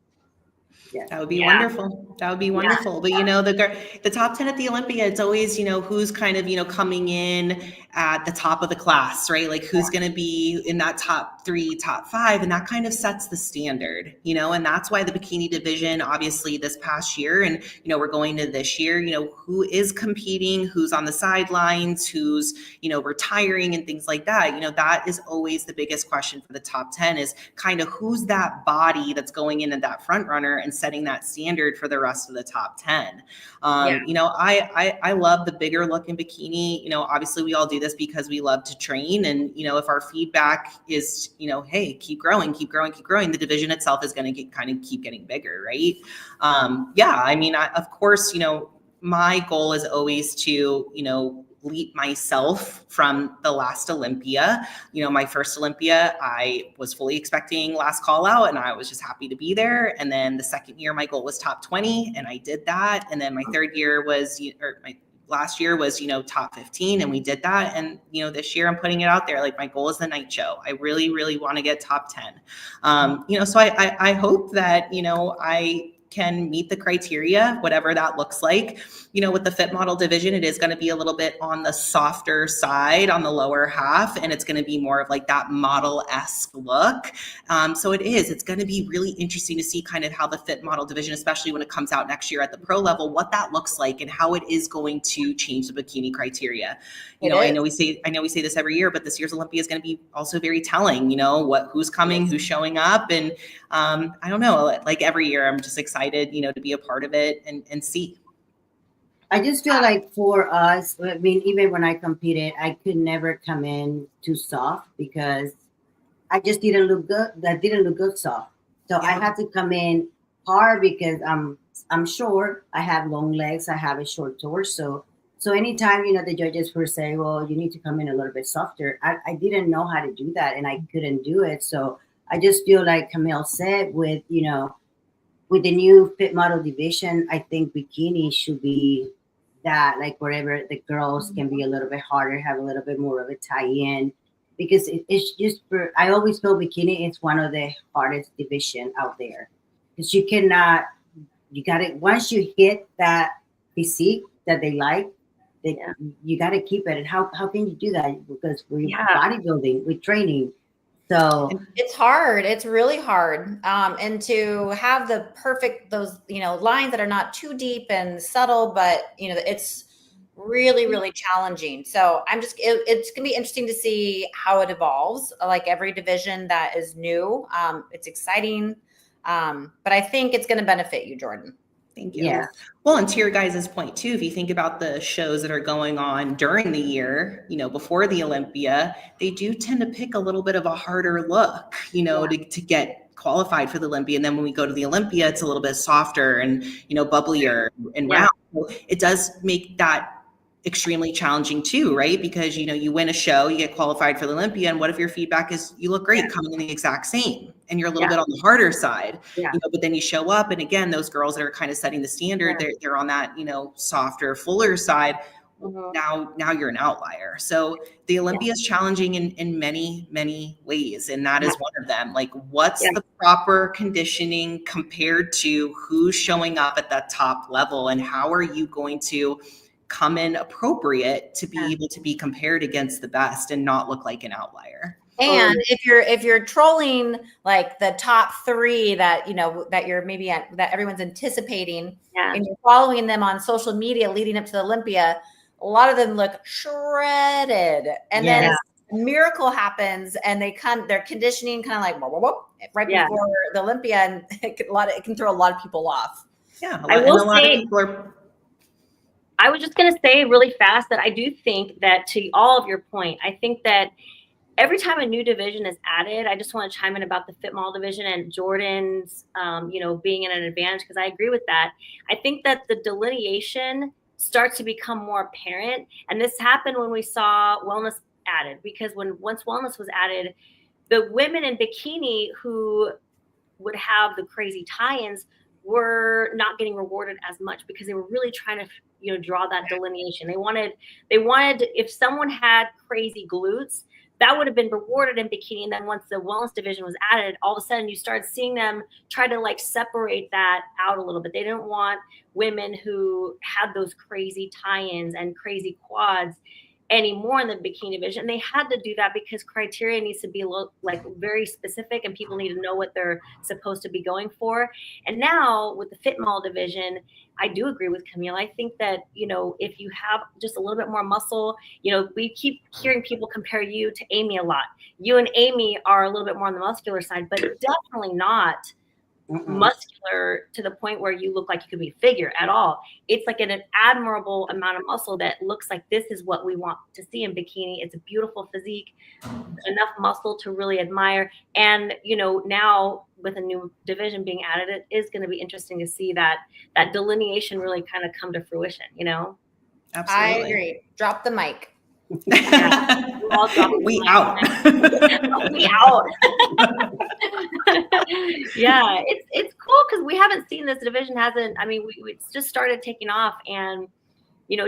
Yeah. That would be wonderful. That would be wonderful. But the top 10 at the Olympia, it's always, who's kind of, coming in at the top of the class, right? Like who's going to be in that top 3, top 5, and that kind of sets the standard, and that's why the bikini division, obviously this past year, and, we're going to this year, who is competing, who's on the sidelines, who's, retiring and things like that. That is always the biggest question for the top 10 is kind of who's that body that's going into that front runner and setting that standard for the rest of the top 10. I love the bigger look in bikini. Obviously we all do this because we love to train. And, if our feedback is, hey, keep growing, the division itself is going to keep getting bigger. Right. Of course, my goal is always to, leap myself from the last Olympia. My first Olympia, I was fully expecting last call out and I was just happy to be there. And then the second year, my goal was top 20 and I did that. And then my third year my last year was, top 15 and we did that. And, this year I'm putting it out there. Like my goal is the night show. I really, really want to get top 10. So I hope that, I can meet the criteria, whatever that looks like. With the fit model division, it is going to be a little bit on the softer side, on the lower half, and it's going to be more of like that model-esque look. So it's going to be really interesting to see kind of how the fit model division, especially when it comes out next year at the pro level, what that looks like and how it is going to change the bikini criteria. I know we say this every year, but this year's Olympia is going to be also very telling, who's coming, who's showing up. And I don't know, like every year I'm just excited, to be a part of it and see. I just feel like for us, even when I competed, I could never come in too soft because I just didn't look good. That didn't look good soft. So I had to come in hard because I'm short. I have long legs. I have a short torso. So anytime, the judges were saying, well, you need to come in a little bit softer. I didn't know how to do that and I couldn't do it. So I just feel like Camille said with the new fit model division, I think bikini should be that, like wherever the girls can be a little bit harder, have a little bit more of a tie-in, because it's just I always feel bikini is one of the hardest division out there because you got it. Once you hit that physique that they like, you got to keep it. And how can you do that? Because we're bodybuilding, we're training. So it's hard. It's really hard. And to have those lines that are not too deep and subtle, but it's really, really challenging. So it's going to be interesting to see how it evolves. Like every division that is new, it's exciting. But I think it's going to benefit you, Jordan. Thank you. Yeah. Well, and to your guys' point too, if you think about the shows that are going on during the year, before the Olympia, they do tend to pick a little bit of a harder look, to get qualified for the Olympia. And then when we go to the Olympia, it's a little bit softer and, bubblier and round. So it does make that extremely challenging too, right? Because, you win a show, you get qualified for the Olympia. And what if your feedback is you look great coming in the exact same and you're a little bit on the harder side, but then you show up. And again, those girls that are kind of setting the standard, they're on that, softer, fuller side. Now you're an outlier. So the Olympia is challenging in many, many ways. And that is one of them. Like what's the proper conditioning compared to who's showing up at that top level and how are you going to come in appropriate to be able to be compared against the best and not look like an outlier? And if you're trolling like the top 3 that that you're maybe that everyone's anticipating, and you're following them on social media leading up to the Olympia, a lot of them look shredded, and then a miracle happens, and their conditioning kind of like right before the Olympia, and it can throw a lot of people off. Yeah, a lot of people are. I was just going to say really fast that I do think that, to all of your point, I think that every time a new division is added, I just want to chime in about the fit model division and Jordan's, being in an advantage, because I agree with that. I think that the delineation starts to become more apparent. And this happened when we saw wellness added, because once wellness was added, the women in bikini who would have the crazy tie-ins were not getting rewarded as much, because they were really trying to draw that delineation. They wanted if someone had crazy glutes, that would have been rewarded in bikini. And then once the wellness division was added, all of a sudden you started seeing them try to like separate that out a little bit. They didn't want women who had those crazy tie-ins and crazy quads anymore in the bikini division. They had to do that because criteria needs to be like very specific, and people need to know what they're supposed to be going for. And now with the fit model division, I do agree with Camille. I think that, if you have just a little bit more muscle, we keep hearing people compare you to Amy a lot. You and Amy are a little bit more on the muscular side, but definitely not muscular to the point where you look like you could be figure at all. It's like an admirable amount of muscle that looks like this is what we want to see in bikini. It's a beautiful physique, enough muscle to really admire. And now with a new division being added, it is going to be interesting to see that delineation really kind of come to fruition. Absolutely. I agree. Drop the mic. We out. We out. Yeah, it's cool because we haven't seen this division we just started taking off. And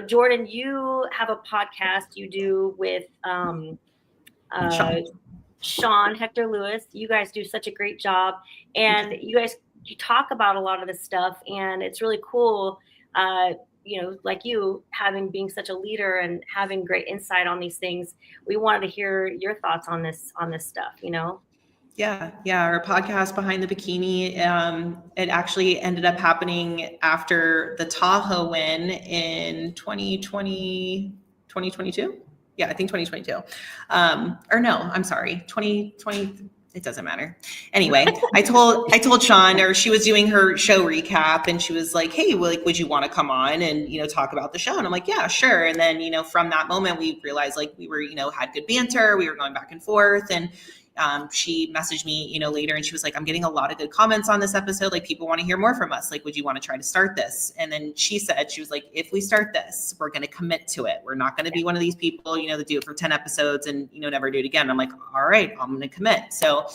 Jordan, you have a podcast you do with Sean Hector Lewis. You guys do such a great job, and you talk about a lot of this stuff, and it's really cool. Like being such a leader and having great insight on these things. We wanted to hear your thoughts on this stuff, Yeah. Our podcast Behind the Bikini, it actually ended up happening after the Tahoe win in 2022. Yeah, I think 2022. Or no, I'm sorry, 2020. It doesn't matter. Anyway, I told Sean, or she was doing her show recap, and she was like, "Hey, would you want to come on and talk about the show?" And I'm like, "Yeah, sure." And then from that moment, we realized like we were had good banter. We were going back and forth, and she messaged me later, and she was like, "I'm getting a lot of good comments on this episode. Like, people want to hear more from us. Like, would you want to try to start this?" And then she was like, "If we start this, we're going to commit to it. We're not going to be one of these people that do it for 10 episodes and never do it again." And I'm like, "All right, I'm going to commit." So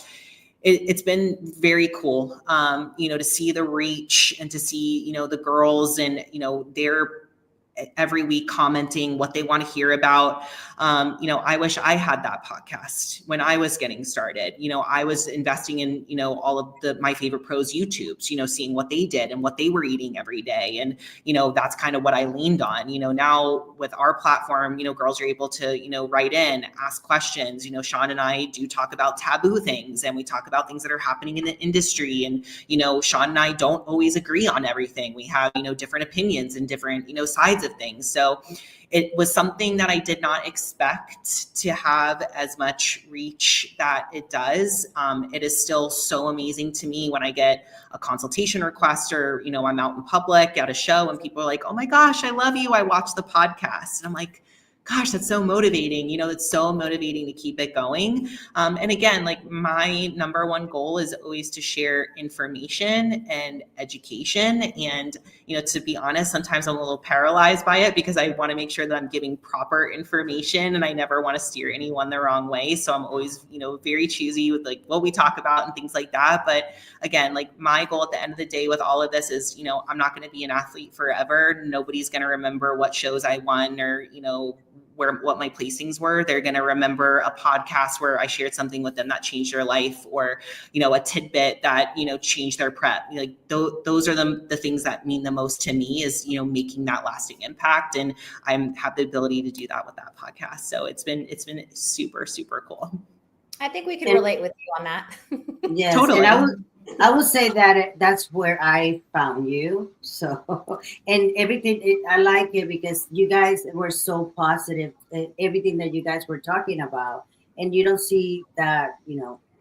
it's been very cool to see the reach and to see the girls and they're every week commenting what they want to hear about. I wish I had that podcast when I was getting started. I was investing in, all of my favorite pros YouTubes, seeing what they did and what they were eating every day. And, that's kind of what I leaned on. Now with our platform, girls are able to, write in, ask questions. Sean and I do talk about taboo things, and we talk about things that are happening in the industry. And, Sean and I don't always agree on everything. We have, different opinions and different, sides of things. So it was something that I did not expect to have as much reach that it does. It is still so amazing to me when I get a consultation request, or, I'm out in public at a show and people are like, "Oh my gosh, I love you. I watched the podcast." And I'm like, gosh, that's so motivating. It's so motivating to keep it going. And again, like my number one goal is always to share information and education. And, to be honest, sometimes I'm a little paralyzed by it because I want to make sure that I'm giving proper information, and I never want to steer anyone the wrong way. So I'm always, very choosy with like what we talk about and things like that. But again, like my goal at the end of the day with all of this is, I'm not going to be an athlete forever. Nobody's going to remember what shows I won or, what my placings were. They're going to remember a podcast where I shared something with them that changed their life, or, a tidbit that, changed their prep. Like those are the things that mean the most to me is, making that lasting impact. And I have the ability to do that with that podcast. So it's been super, super cool. I think we can relate with you on that. Yes, Totally. and I would say that that's where I found you. So, and everything, I like it because you guys were so positive. Everything that you guys were talking about, and you don't see that,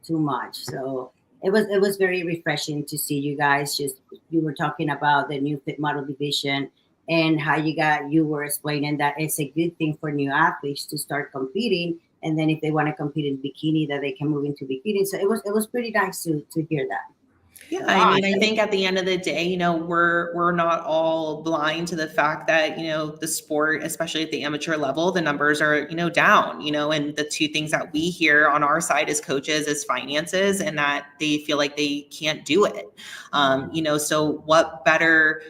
too much. So it was very refreshing to see you guys. Just you were talking about the new fit model division and how you were explaining that it's a good thing for new athletes to start competing, and then if they want to compete in bikini, that they can move into bikini. So it was pretty nice to hear that. Yeah, I mean, I think at the end of the day, we're not all blind to the fact that, the sport, especially at the amateur level, the numbers are, down, and the two things that we hear on our side as coaches is finances, and that they feel like they can't do it. So what better,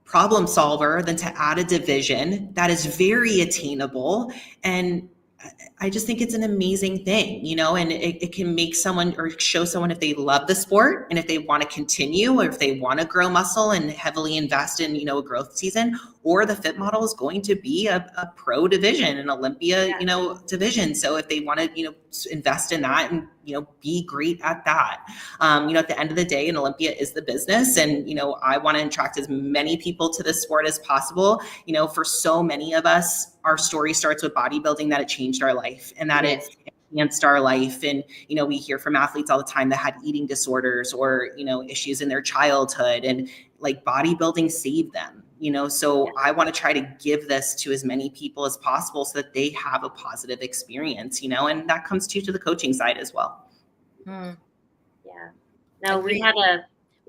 problem solver than to add a division that is very attainable. And I just think it's an amazing thing, and it can make someone or show someone if they love the sport and if they want to continue, or if they want to grow muscle and heavily invest in, a growth season, or the fit model is going to be a pro division, an Olympia, division. So if they want to, invest in that and, be great at that, at the end of the day, an Olympia is the business. And, I want to attract as many people to this sport as possible. For so many of us, our story starts with bodybuilding, that it changed our life and that it enhanced our life. And, we hear from athletes all the time that had eating disorders or, issues in their childhood, and like bodybuilding saved them, so I want to try to give this to as many people as possible so that they have a positive experience, and that comes to the coaching side as well. Yeah. No, we had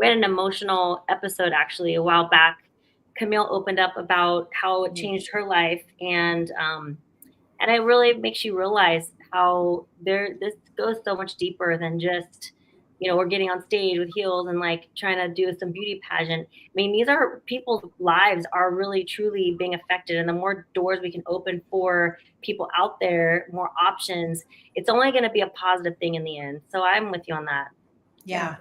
an emotional episode actually a while back. Camille opened up about how it changed her life, and it really makes you realize how this goes so much deeper than just, we're getting on stage with heels and like trying to do some beauty pageant. I mean, these are people's lives are really truly being affected, and the more doors we can open for people out there, more options, it's only going to be a positive thing in the end. So I'm with you on that. Yeah,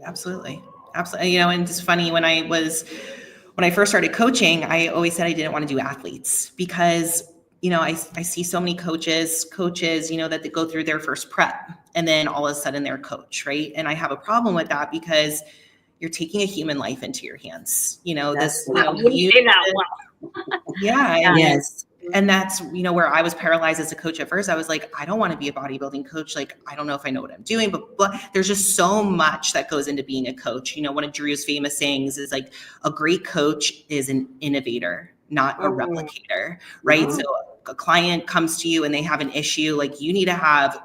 absolutely. Absolutely. And it's funny, when I first started coaching, I always said I didn't want to do athletes because, I see so many coaches, that they go through their first prep and then all of a sudden they're a coach, right? And I have a problem with that because you're taking a human life into your hands. Yes. And that's, where I was paralyzed as a coach at first. I was like, I don't want to be a bodybuilding coach. Like, I don't know if I know what I'm doing, but there's just so much that goes into being a coach. One of Drew's famous sayings is like, a great coach is an innovator, not a replicator, right? So a client comes to you and they have an issue, like you need to have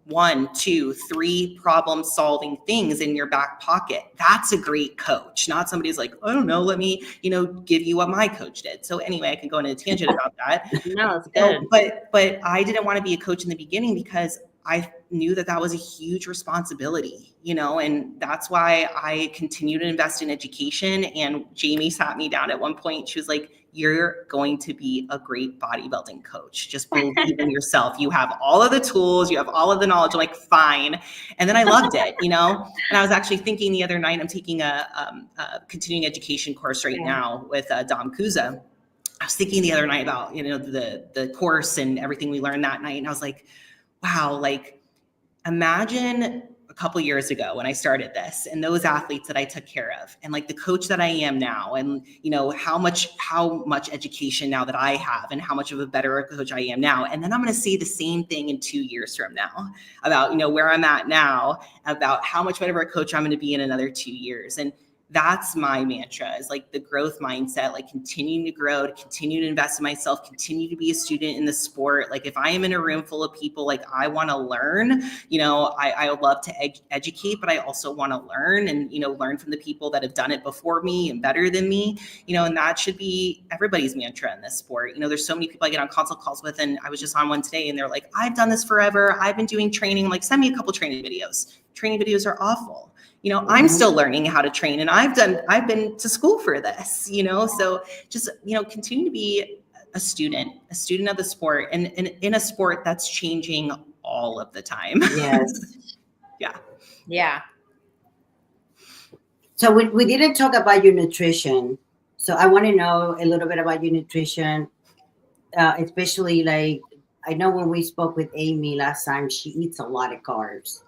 1, 2, 3 problem solving things in your back pocket. That's a great coach, not somebody who's like, I don't know, let me, give you what my coach did. So anyway, I can go into a tangent about that. No, it's good. But I didn't want to be a coach in the beginning because I knew that was a huge responsibility, and that's why I continue to invest in education. And Jamie sat me down at one point. She was like, you're going to be a great bodybuilding coach. Just believe in yourself. You have all of the tools. You have all of the knowledge. I'm like, fine. And then I loved it, And I was actually thinking the other night, I'm taking a continuing education course right now with Dom Kuza. I was thinking the other night about, the course and everything we learned that night. And I was like, wow, like imagine a couple years ago when I started this and those athletes that I took care of, and like the coach that I am now, and how much education now that I have, and how much of a better coach I am now. And then I'm going to say the same thing in 2 years from now about, where I'm at now, about how much better of a coach I'm going to be in another 2 years. And that's my mantra, is like the growth mindset, like continuing to grow, to continue to invest in myself, continue to be a student in the sport. Like if I am in a room full of people, like I want to learn, I love to educate, but I also want to learn and, learn from the people that have done it before me and better than me, and that should be everybody's mantra in this sport. There's so many people I get on consult calls with, and I was just on one today and they're like, I've done this forever. I've been doing training. Like, send me a couple training videos. Training videos are awful. I'm still learning how to train, and I've been to school for this, so just, continue to be a student of the sport, and in a sport that's changing all of the time. Yes. Yeah. So we didn't talk about your nutrition. So I want to know a little bit about your nutrition, especially like I know when we spoke with Amy last time, she eats a lot of carbs.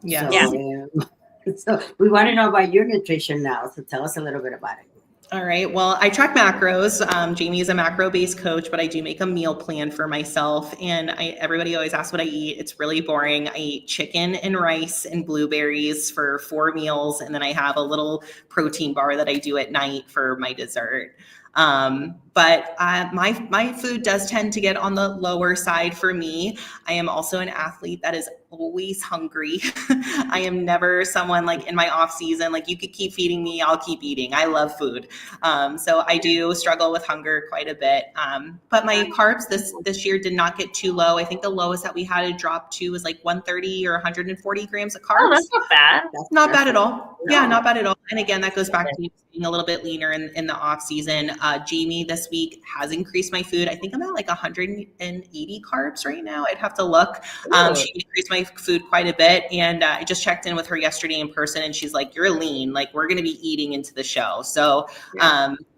Yes. So we want to know about your nutrition now. So tell us a little bit about it. All right. Well, I track macros. Jamie is a macro-based coach, but I do make a meal plan for myself. And everybody always asks what I eat. It's really boring. I eat chicken and rice and blueberries for 4 meals. And then I have a little protein bar that I do at night for my dessert. But my food does tend to get on the lower side for me. I am also an athlete that is always hungry. I am never someone like in my off season, like you could keep feeding me, I'll keep eating. I love food. So I do struggle with hunger quite a bit. But my carbs this year did not get too low. I think the lowest that we had to drop to was like 130 or 140 grams of carbs. Oh, that's not bad. Not bad at all. Yeah, not bad at all. And again, that goes back to being a little bit leaner in the off season. Jamie this week has increased my food. I think I'm at like 180 carbs right now. I'd have to look. She increased my food quite a bit. And I just checked in with her yesterday in person and she's like, you're lean. Like we're going to be eating into the show. So,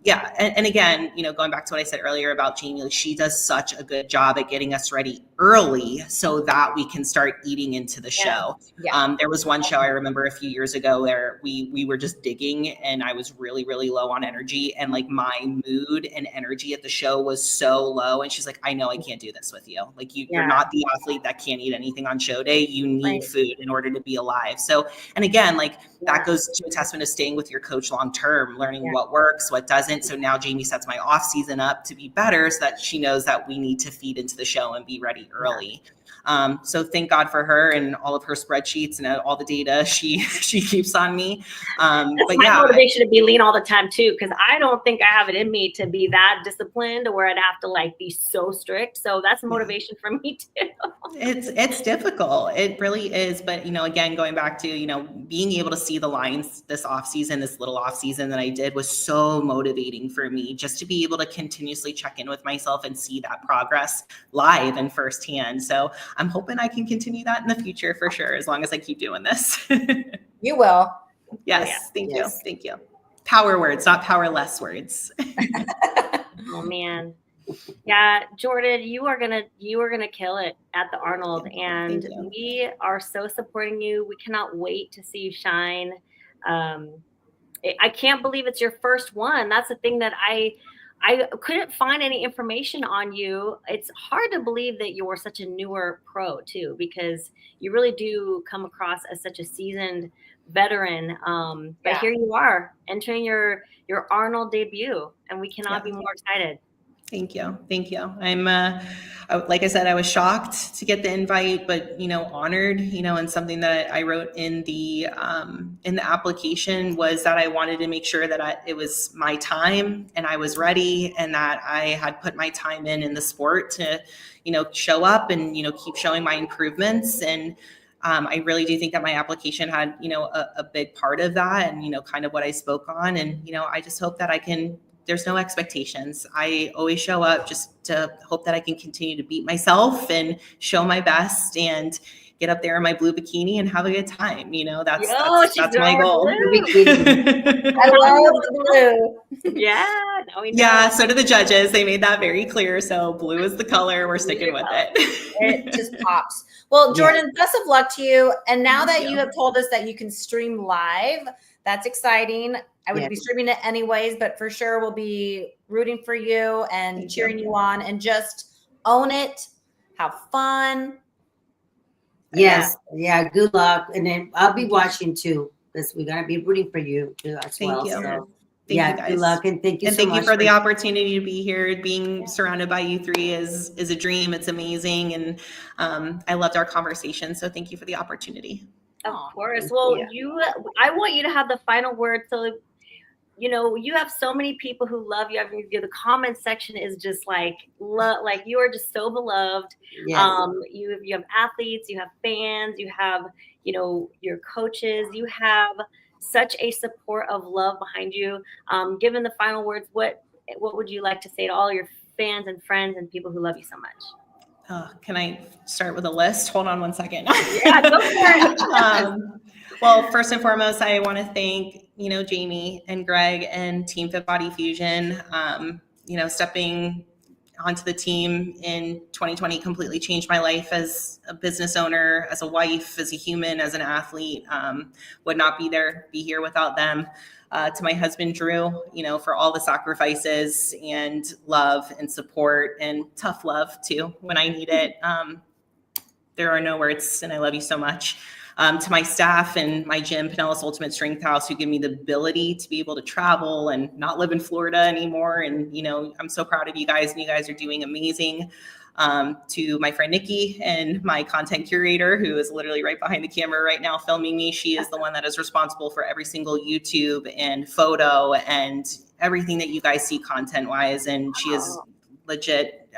yeah. And again, you know, going back to what I said earlier about Jamie, like she does such a good job at getting us ready early so that we can start eating into the show. Yeah. There was one show I remember a few years ago where we were just digging and I was really, really low on energy and like my mood and energy at the show was so low. And she's like, I know I can't do this with you. Like you're not the athlete that can't eat anything on show day. You need food in order to be alive. So, and again, like that goes to a testament of staying with your coach long-term, learning what works, what doesn't. So now Jamie sets my off season up to be better so that she knows that we need to feed into the show and be ready early. So thank God for her and all of her spreadsheets and all the data she keeps on me. That's my motivation to be lean all the time too, because I don't think I have it in me to be that disciplined where I'd have to like be so strict. So that's motivation for me too. It's difficult. It really is. But, you know, again, going back to, you know, being able to see the lines this off season, this little off season that I did was so motivating for me just to be able to continuously check in with myself and see that progress live and firsthand. So I'm hoping I can continue that in the future for sure, as long as I keep doing this. You will. Yes. Thank you. Thank you. Power words, not powerless words. Oh man. Yeah, Jordan, you are gonna kill it at the Arnold, and we are so supporting you. We cannot wait to see you shine. I can't believe it's your first one. That's the thing that I couldn't find any information on you. It's hard to believe that you're such a newer pro too, because you really do come across as such a seasoned veteran. But here you are entering your Arnold debut, and we cannot be more excited. Thank you. Thank you. I'm, like I said, I was shocked to get the invite, but, you know, honored, you know, and something that I wrote in the application was that I wanted to make sure that it was my time and I was ready and that I had put my time in the sport to, you know, show up and, you know, keep showing my improvements. And I really do think that my application had, you know, a big part of that and, you know, kind of what I spoke on. And, you know, I just hope that there's no expectations. I always show up just to hope that I can continue to beat myself and show my best and get up there in my blue bikini and have a good time. You know, that's my goal. I love the blue. Yeah. So do the judges. They made that very clear. So blue is the color. We're sticking with it. It just pops. Well, Jordan, best of luck to you. And now that you have told us that you can stream live, that's exciting. I would be streaming it anyways, but for sure we'll be rooting for you and cheering you on and just own it. Have fun. Yes. Yeah. Good luck. And then I'll be watching too, because we're going to be rooting for you too as well. Thank you. So, Thank you guys. Good luck. And thank you and so much. Thank you for the opportunity to be here. Being surrounded by you three is a dream. It's amazing. And I loved our conversation. So thank you for the opportunity. Of course. Well, I want you to have the final word. So, you know, you have so many people who love you. I mean, the comment section is just like you are just so beloved. Yes. You have athletes, you have fans, you have, you know, your coaches, you have such a support of love behind you. Given the final words, what would you like to say to all your fans and friends and people who love you so much? Can I start with a list? Hold on one second. Yeah, go for it. Well, first and foremost, I want to thank, you know, Jamie and Greg and Team Fit Body Fusion, you know, stepping onto the team in 2020 completely changed my life as a business owner, as a wife, as a human, as an athlete. Would not be here without them. To my husband, Drew, for all the sacrifices and love and support and tough love too, when I need it. There are no words, and I love you so much. To my staff and my gym, Pinellas Ultimate Strength House, who give me the ability to be able to travel and not live in Florida anymore. And, I'm so proud of you guys, and you guys are doing amazing. To my friend Nikki and my content curator, who is literally right behind the camera right now filming me. She is the one that is responsible for every single YouTube and photo and everything that you guys see content wise. And she is legit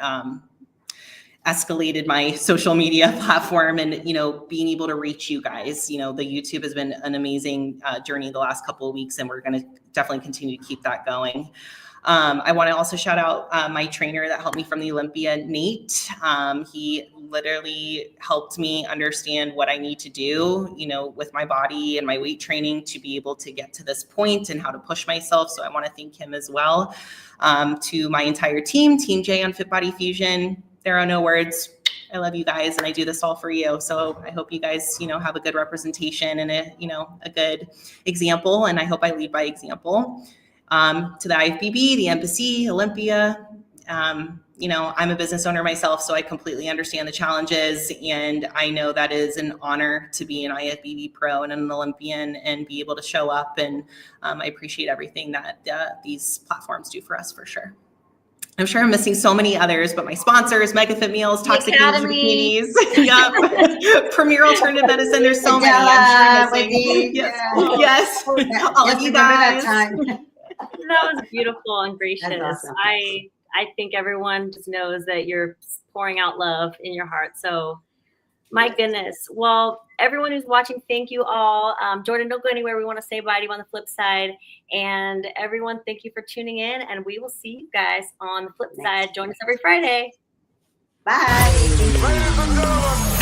escalated my social media platform and, being able to reach you guys. The YouTube has been an amazing journey the last couple of weeks, and we're going to definitely continue to keep that going. I want to also shout out my trainer that helped me from the Olympia, Nate. He literally helped me understand what I need to do, with my body and my weight training to be able to get to this point and how to push myself. So I want to thank him as well. To my entire team, Team J on Fit Body Fusion. There are no words. I love you guys, and I do this all for you. So I hope you guys, have a good representation and a good example. And I hope I lead by example. To the IFBB, the Embassy, Olympia. I'm a business owner myself, so I completely understand the challenges. And I know that is an honor to be an IFBB pro and an Olympian and be able to show up. And I appreciate everything that these platforms do for us, for sure. I'm sure I'm missing so many others, but my sponsors, MegaFit Meals, Toxic Bikinis, Premier Alternative Medicine. There's so many. I'm sure I'm missing. Yes. All of you guys. That was beautiful and gracious. Awesome. I think everyone just knows that you're pouring out love in your heart. So my goodness. Well, everyone who's watching, thank you all. Jordan, don't go anywhere. We want to say bye to you on the flip side. And everyone, thank you for tuning in. And we will see you guys on the flip side. Join us every Friday. Bye. Ladies and gentlemen,